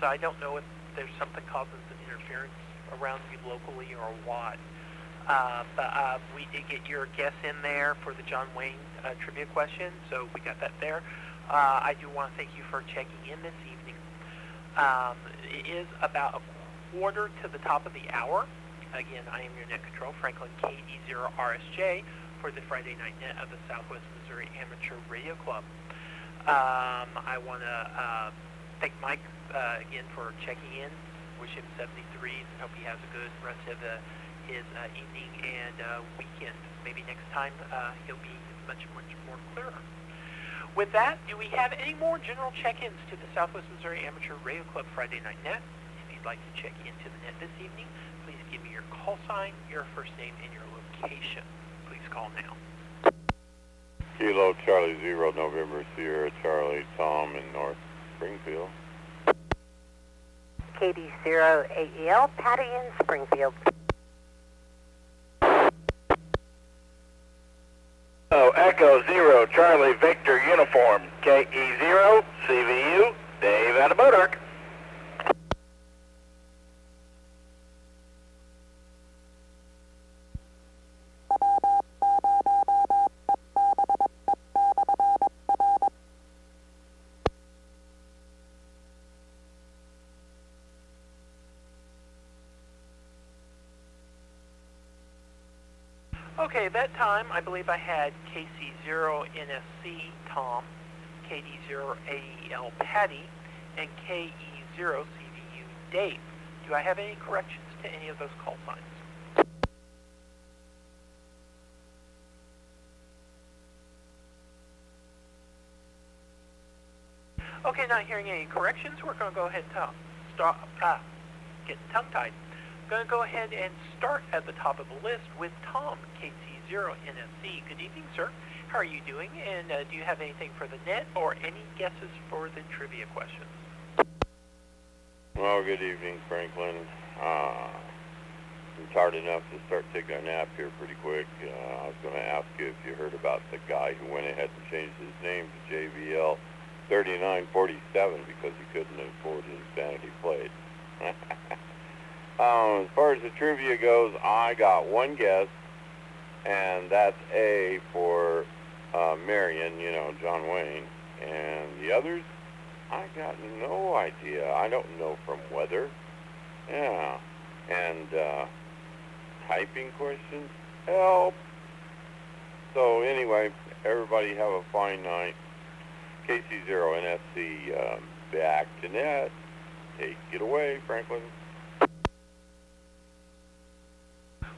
So I don't know if there's something causing some interference around you locally or what. But we did get your guess in there for the John Wayne trivia question, so we got that there. I do want to thank you for checking in this evening. It is about a quarter to the top of the hour. Again, I am your net control, Franklin KD0RSJ, for the Friday Night Net of the Southwest Missouri Amateur Radio Club. I want to thank Mike again for checking in. Wish him 73s and hope he has a good rest of his evening and weekend. Maybe next time he'll be much more clearer. With that, do we have any more general check-ins to the Southwest Missouri Amateur Radio Club Friday Night Net? If you'd like to check into the net this evening, please give me your call sign, your first name, and your location. Please call now. Kilo Charlie 0, November Sierra Charlie, Tom in North Springfield. KD0AEL, Patty in Springfield. Oh, Echo 0, Charlie Victor Uniform, KE0, CVU, Dave out of Modark. Okay, that time I believe I had KC0NSC Tom, KD0AEL Patty, and KE0CVU Dave. Do I have any corrections to any of those call signs? Okay, not hearing any corrections, we're going to go ahead and get tongue-tied. I'm going to go ahead and start at the top of the list with Tom, KC0NSC. Good evening, sir. How are you doing? And do you have anything for the net or any guesses for the trivia questions? Well, good evening, Franklin. I'm tired enough to start taking a nap here pretty quick. I was going to ask you if you heard about the guy who went ahead and changed his name to JVL 3947 because he couldn't afford his vanity plate. As far as the trivia goes, I got one guess, and that's A for Marion, you know, John Wayne. And the others, I got no idea. I don't know from weather. Yeah. And typing questions, help. So anyway, everybody have a fine night. KC0NSC back to net. Take it away, Franklin.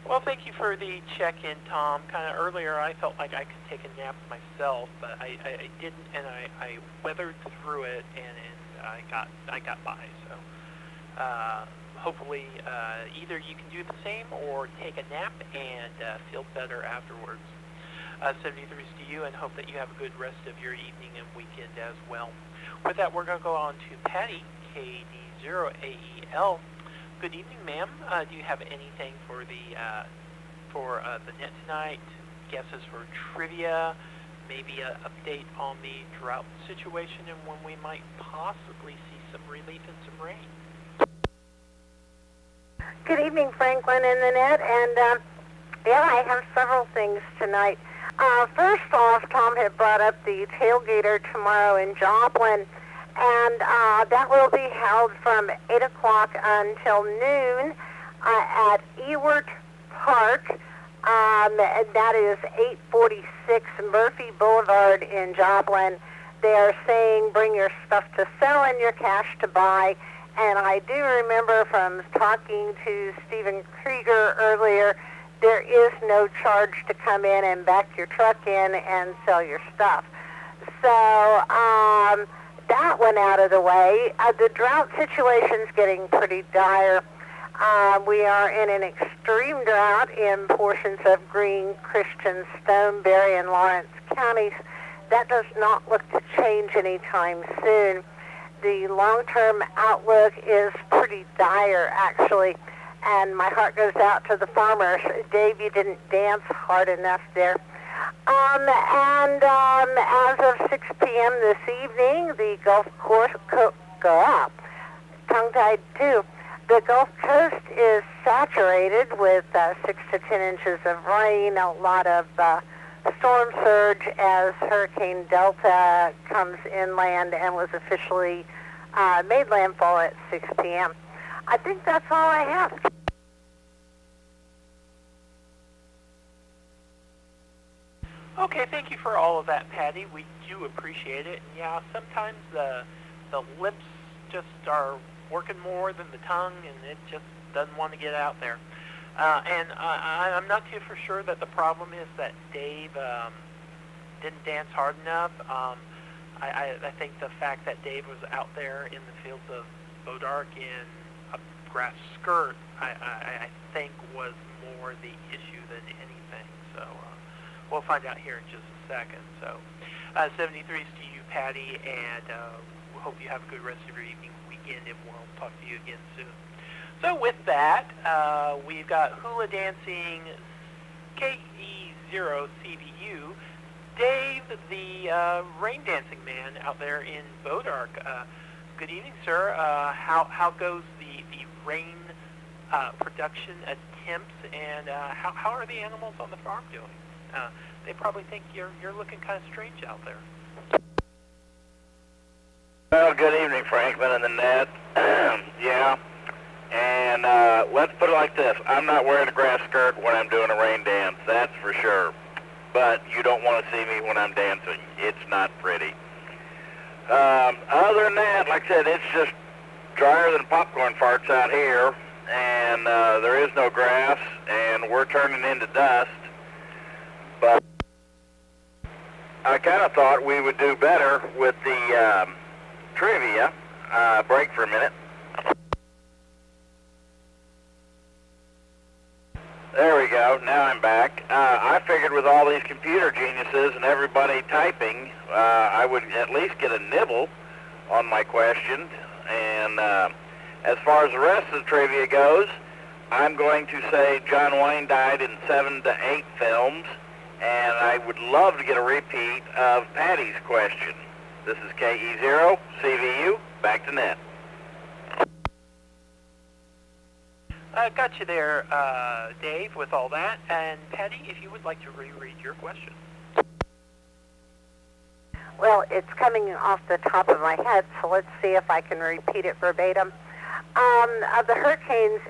Well, thank you for the check-in, Tom. Kind of earlier, I felt like I could take a nap myself, but I didn't, and I weathered through it, and I got by. So hopefully, either you can do the same or take a nap and feel better afterwards. 73s to you, and hope that you have a good rest of your evening and weekend as well. With that, we're going to go on to Patty, KD0AEL. Good evening, ma'am. Do you have anything for the net tonight? Guesses for trivia? Maybe an update on the drought situation and when we might possibly see some relief and some rain? Good evening, Franklin and the net. And yeah, I have several things tonight. First off, Tom had brought up the tailgater tomorrow in Joplin, and that will be held from 8 o'clock until noon at Ewart Park. And that is 846 Murphy Boulevard in Joplin. They are saying bring your stuff to sell and your cash to buy. And I do remember from talking to Stephen Krieger earlier, there is no charge to come in and back your truck in and sell your stuff. So that went out of the way. The drought situation's getting pretty dire. We are in an extreme drought in portions of Greene, Christian, Stoneberry, and Lawrence counties. That does not look to change anytime soon. The long-term outlook is pretty dire, actually. And my heart goes out to the farmers. Dave, you didn't dance hard enough there. As of 6 p.m. this evening, the Gulf Coast, tongue-tied too, the Gulf Coast is saturated with 6 to 10 inches of rain, a lot of storm surge as Hurricane Delta comes inland and was officially made landfall at 6 p.m. I think that's all I have. Okay, thank you for all of that, Patty. We do appreciate it. And yeah, sometimes the lips just are working more than the tongue, and it just doesn't want to get out there. And I'm not too for sure that the problem is that Dave didn't dance hard enough. I think the fact that Dave was out there in the fields of Bodark in a grass skirt, I think was more the issue than anything. So we'll find out here in just a second. So 73s to you, Patty, and we hope you have a good rest of your evening, weekend, and we'll talk to you again soon. So with that, we've got hula dancing KE0CVU, Dave, the rain dancing man out there in Bodark. Good evening, sir. How goes the rain production attempts, and how are the animals on the farm doing? They probably think you're looking kind of strange out there. Well, good evening, Franklin and the net. Yeah, And let's put it like this. I'm not wearing a grass skirt when I'm doing a rain dance, that's for sure. But you don't want to see me when I'm dancing. It's not pretty. Other than that, like I said, it's just drier than popcorn farts out here. And there is no grass, and we're turning into dust. But I kind of thought we would do better with the trivia. Break for a minute. There we go. Now I'm back. I figured with all these computer geniuses and everybody typing, I would at least get a nibble on my questions. And as far as the rest of the trivia goes, I'm going to say John Wayne died in 7 to 8 films, and I would love to get a repeat of Patty's question. This is KE0, CVU, back to net. Got you there, Dave, with all that. And Patty, if you would like to reread your question. Well, it's coming off the top of my head, so let's see if I can repeat it verbatim. Of the hurricanes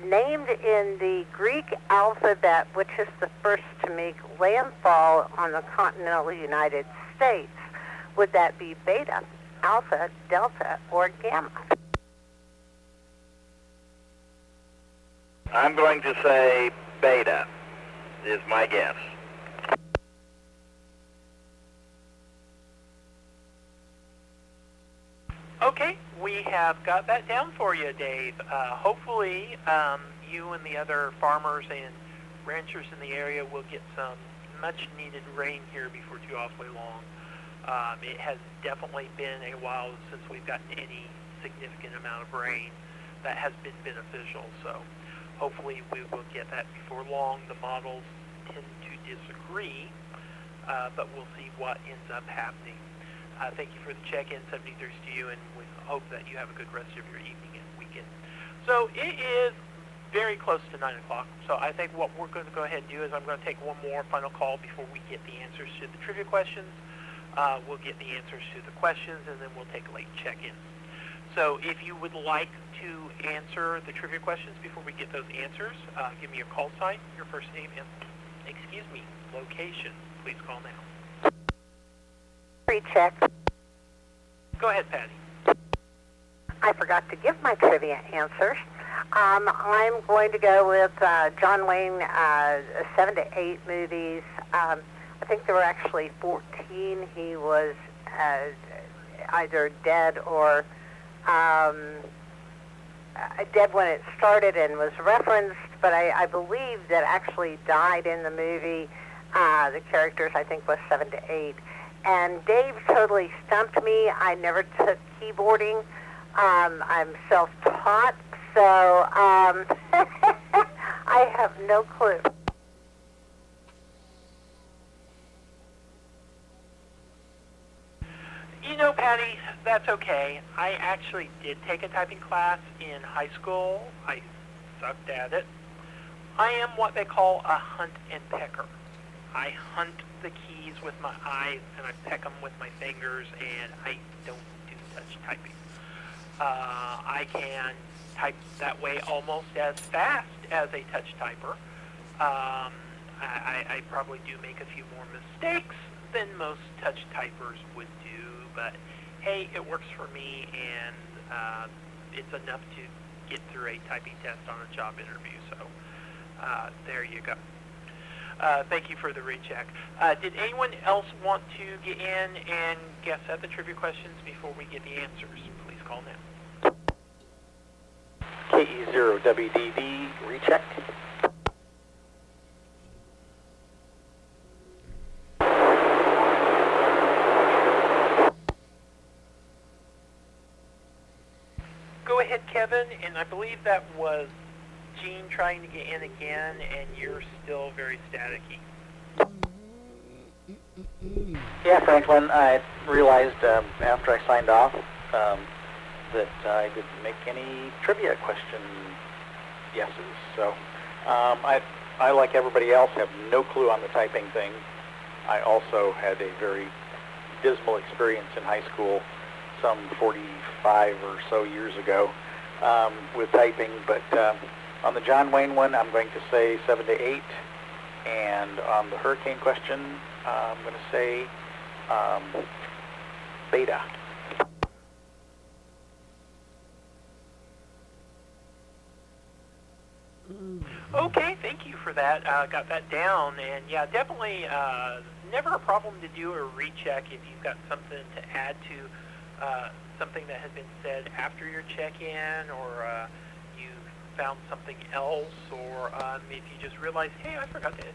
named in the Greek alphabet, which is the first to make landfall on the continental United States, would that be beta, alpha, delta, or gamma? I'm going to say beta is my guess. Okay, we have got that down for you, Dave. Hopefully, you and the other farmers and ranchers in the area will get some much-needed rain here before too awfully long. It has definitely been a while since we've gotten any significant amount of rain that has been beneficial, so hopefully we will get that before long. The models tend to disagree, but we'll see what ends up happening. Thank you for the check-in, 73 to you, and we hope that you have a good rest of your evening and weekend. So it is very close to 9 o'clock, so I think what we're going to go ahead and do is I'm going to take one more final call before we get the answers to the trivia questions. We'll get the answers to the questions, and then we'll take late check-ins. So if you would like to answer the trivia questions before we get those answers, give me your call sign, your first name, and, location. Please call now. Pre-check. Go ahead, Patty. I forgot to give my trivia answers. I'm going to go with John Wayne, 7 to 8 movies. I think there were actually 14. He was either dead or dead when it started and was referenced, but I believe that actually died in the movie. The characters, I think, was 7 to 8. And Dave totally stumped me. I never took keyboarding. I'm self-taught, so I have no clue. You know, Patty, that's okay. I actually did take a typing class in high school. I sucked at it. I am what they call a hunt and pecker. I hunt the keys with my eyes, and I peck them with my fingers, and I don't do touch typing. I can type that way almost as fast as a touch typer. I probably do make a few more mistakes than most touch typers would do, but hey, it works for me, and it's enough to get through a typing test on a job interview, so there you go. Thank you for the recheck. Did anyone else want to get in and guess at the trivia questions before we get the answers? Please call now. KE0WDD, recheck. Go ahead, Kevin, and I believe that was Gene trying to get in again, and you're still very staticky. Yeah, Franklin, I realized after I signed off that I didn't make any trivia question guesses. So I, like everybody else, have no clue on the typing thing. I also had a very dismal experience in high school some 45 or so years ago. with typing. But on the John Wayne one, I'm going to say 7 to 8. And on the hurricane question, I'm going to say beta. Okay, thank you for that. Got that down, and yeah, definitely never a problem to do a recheck if you've got something to add to something that has been said after your check-in, or you found something else, or if you just realize, hey, I forgot to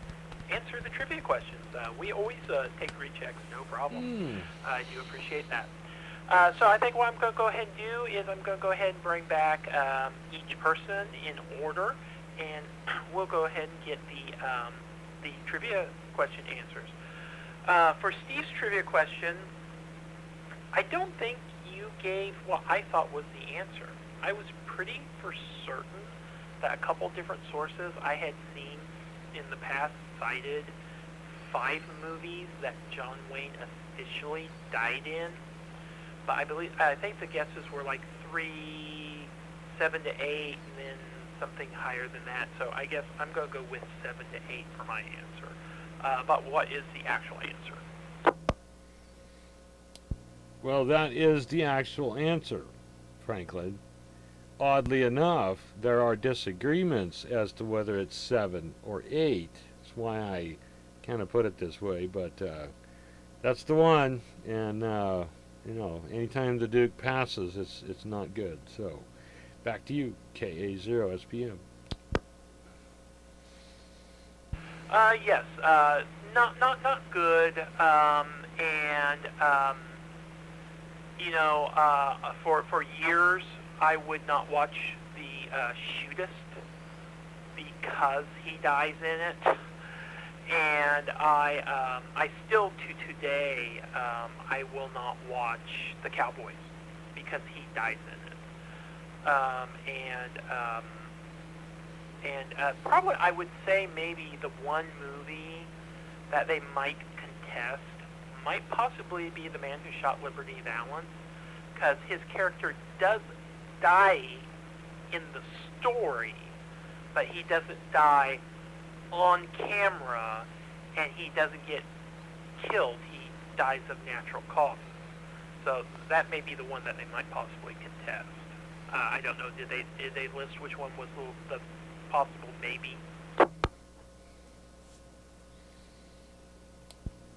answer the trivia questions. We always take rechecks, no problem. I do appreciate that. So I think what I'm going to go ahead and do is I'm going to go ahead and bring back each person in order, and we'll go ahead and get the trivia question answers. For Steve's trivia question, I don't think you gave what I thought was the answer. I was pretty for certain that a couple different sources I had seen in the past cited 5 movies that John Wayne officially died in. But I think the guesses were like 3, 7 to 8, and then something higher than that. So I guess I'm going to go with 7 to 8 for my answer. But what is the actual answer? Well, that is the actual answer, Franklin. Oddly enough, there are disagreements as to whether it's 7 or 8. That's why I kind of put it this way, but that's the one. And you know, anytime the Duke passes, it's not good. So, back to you, KA0SPM. Yes, not good. You know, for years I would not watch the Shootist because he dies in it. And I still to today, I will not watch The Cowboys because he dies in it. Probably I would say maybe the one movie that they might contest might possibly be The Man Who Shot Liberty Valance, because his character does die in the story, but he doesn't die on camera, and he doesn't get killed. He dies of natural causes. So that may be the one that they might possibly contest. I don't know. Did they list which one was the possible maybe?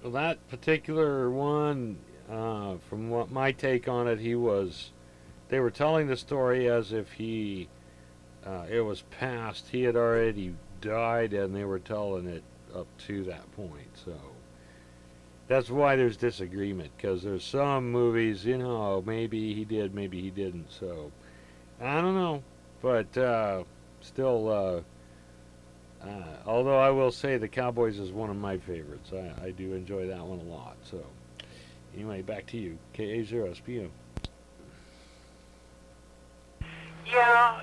Well, that particular one, from what my take on it, they were telling the story as if it was past. He had already died, and they were telling it up to that point. So that's why there's disagreement, because there's some movies, you know, maybe he did, maybe he didn't. So I don't know, but still, although I will say The Cowboys is one of my favorites. I do enjoy that one a lot. So anyway, back to you, KA0SPM. Yeah.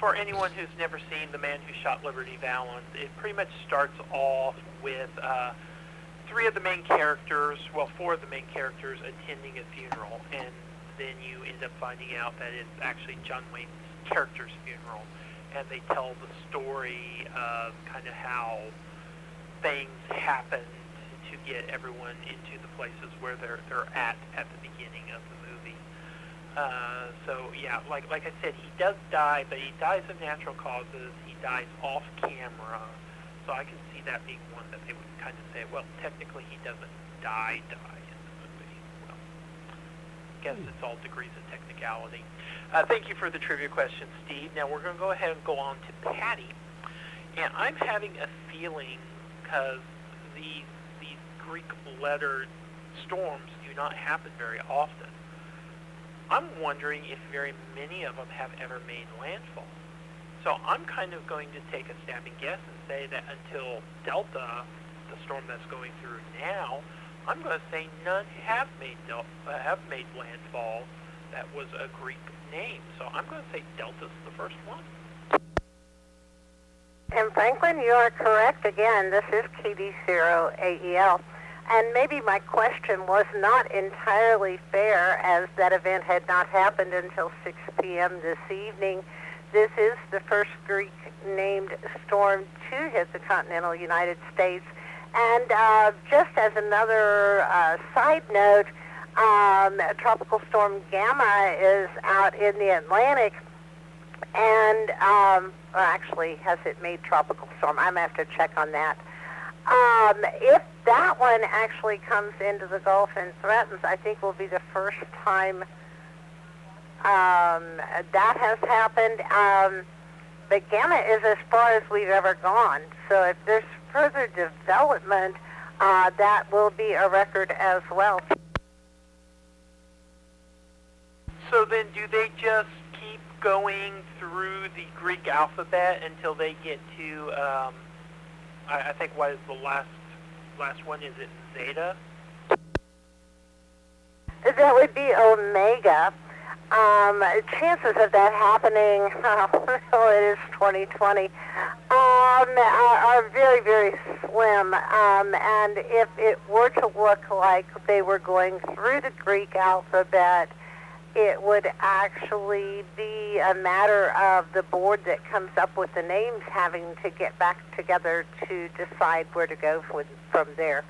For anyone who's never seen The Man Who Shot Liberty Valance, it pretty much starts off with 4 of the main characters attending a funeral, and then you end up finding out that it's actually John Wayne's character's funeral, and they tell the story of kind of how things happened to get everyone into the places where they're at the beginning of the movie. So yeah, like I said, he does die, but he dies of natural causes. He dies off camera, so I can see that being one that they would kind of say, well, technically he doesn't die in the movie. Well, I guess it's all degrees of technicality. Thank you for the trivia question, Steve. Now we're going to go ahead and go on to Patty, and I'm having a feeling, because these Greek lettered storms do not happen very often, I'm wondering if very many of them have ever made landfall. So I'm kind of going to take a stabbing guess and say that until Delta, the storm that's going through now, I'm going to say none have made landfall that was a Greek name. So I'm going to say Delta's the first one. And Franklin, you are correct. Again, this is KD0AEL. And maybe my question was not entirely fair, as that event had not happened until 6 p.m. this evening. This is the first Greek-named storm to hit the continental United States. And just as another side note, Tropical Storm Gamma is out in the Atlantic, and actually, has it made tropical storm? I'm going to have to check on that. If that one actually comes into the Gulf and threatens, I think will be the first time that has happened. But Gamma is as far as we've ever gone. So if there's further development, that will be a record as well. So then do they just keep going through the Greek alphabet until they get to, I think what is the last one, is it Zeta? That would be Omega. Chances of that happening, well, it is 2020, are very, very slim. And if it were to look like they were going through the Greek alphabet, it would actually be a matter of the board that comes up with the names having to get back together to decide where to go from there.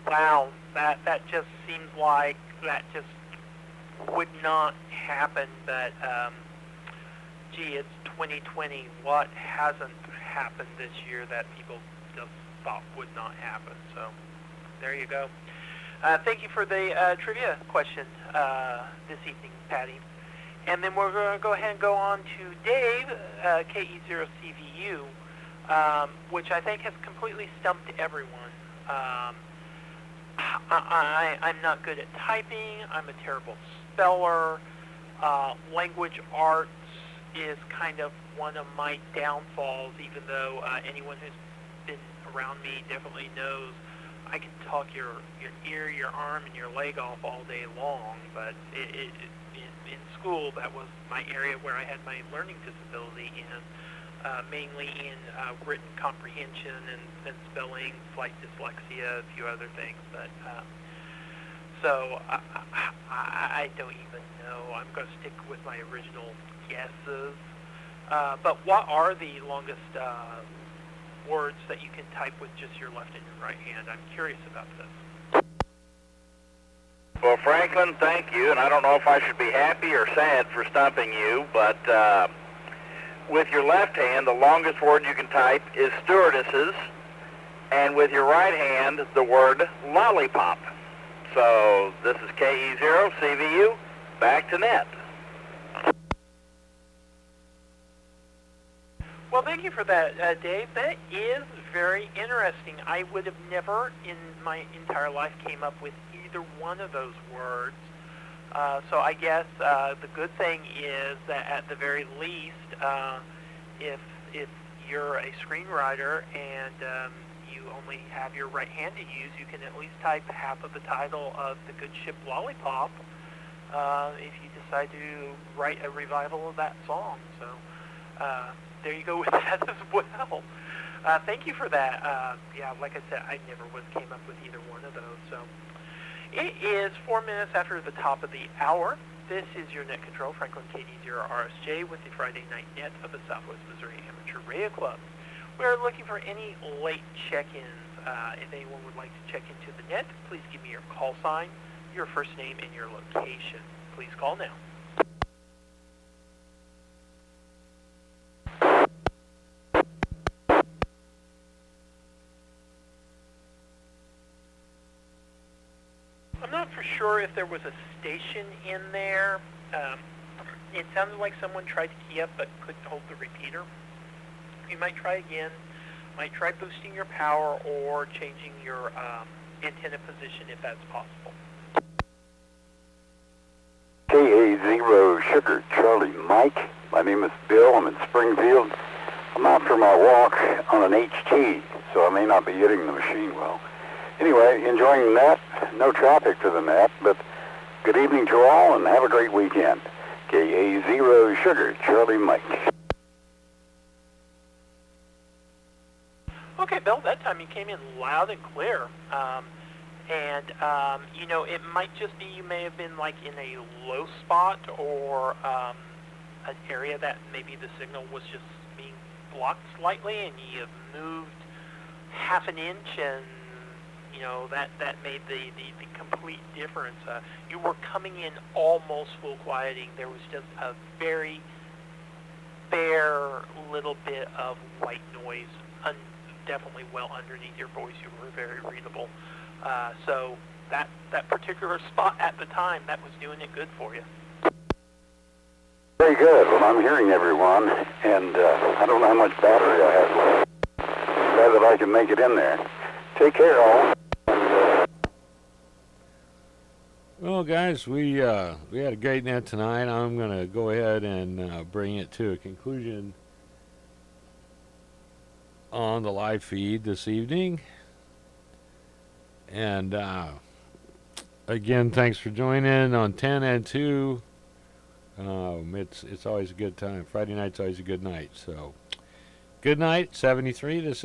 Wow, that just seems like that just would not happen, but gee, it's 2020. What hasn't happened this year that people just thought would not happen? So there you go. Thank you for the trivia question this evening, Patty. And then we're going to go ahead and go on to Dave, KE0CVU, which I think has completely stumped everyone. I'm not good at typing. I'm a terrible speller. Language arts is kind of one of my downfalls, even though anyone who's been around me definitely knows I can talk your ear, your arm, and your leg off all day long, but in school, that was my area where I had my learning disability in, mainly in written comprehension and spelling, slight dyslexia, a few other things. But so I don't even know. I'm going to stick with my original guesses. But what are the longest words that you can type with just your left and your right hand? I'm curious about this. Well, Franklin, thank you, and I don't know if I should be happy or sad for stumping you, but with your left hand, the longest word you can type is stewardesses, and with your right hand, the word lollipop. So this is KE0CVU, back to net. Well, thank you for that, Dave. That is very interesting. I would have never in my entire life came up with either one of those words. So I guess the good thing is that at the very least, if you're a screenwriter and you only have your right hand to use, you can at least type half of the title of The Good Ship Lollipop if you decide to write a revival of that song. So there you go with that as well. Thank you for that. Yeah, like I said, I never came up with either one of those. So it is 4 minutes after the top of the hour. This is your Net Control, Franklin KD0RSJ, with the Friday Night Net of the Southwest Missouri Amateur Radio Club. We're looking for any late check-ins. If anyone would like to check into the net, please give me your call sign, your first name, and your location. Please call now. I'm not for sure if there was a station in there. It sounded like someone tried to key up but couldn't hold the repeater. You might try again. Might try boosting your power or changing your antenna position if that's possible. KA0 Sugar Charlie Mike. My name is Bill. I'm in Springfield. I'm out for my walk on an HT, so I may not be hitting the machine well. Anyway, enjoying the net. No traffic to the net, but good evening to all and have a great weekend. KA0 Sugar Charlie Mike. Okay, Bill, that time you came in loud and clear. You know, it might just be you may have been like in a low spot or an area that maybe the signal was just being blocked slightly, and you have moved half an inch, and you know that made the complete difference. You were coming in almost full quieting. There was just a very bare little bit of white noise, definitely well underneath your voice. You were very readable. So that particular spot at the time, that was doing it good for you. Very good. Well, I'm hearing everyone, and I don't know how much battery I have left. Glad that I can make it in there. Take care, all. Well, guys, we had a great net tonight. I'm going to go ahead and bring it to a conclusion on the live feed this evening. And again, thanks for joining on 10 and 2. It's always a good time. Friday night's always a good night. So, good night, 73. This is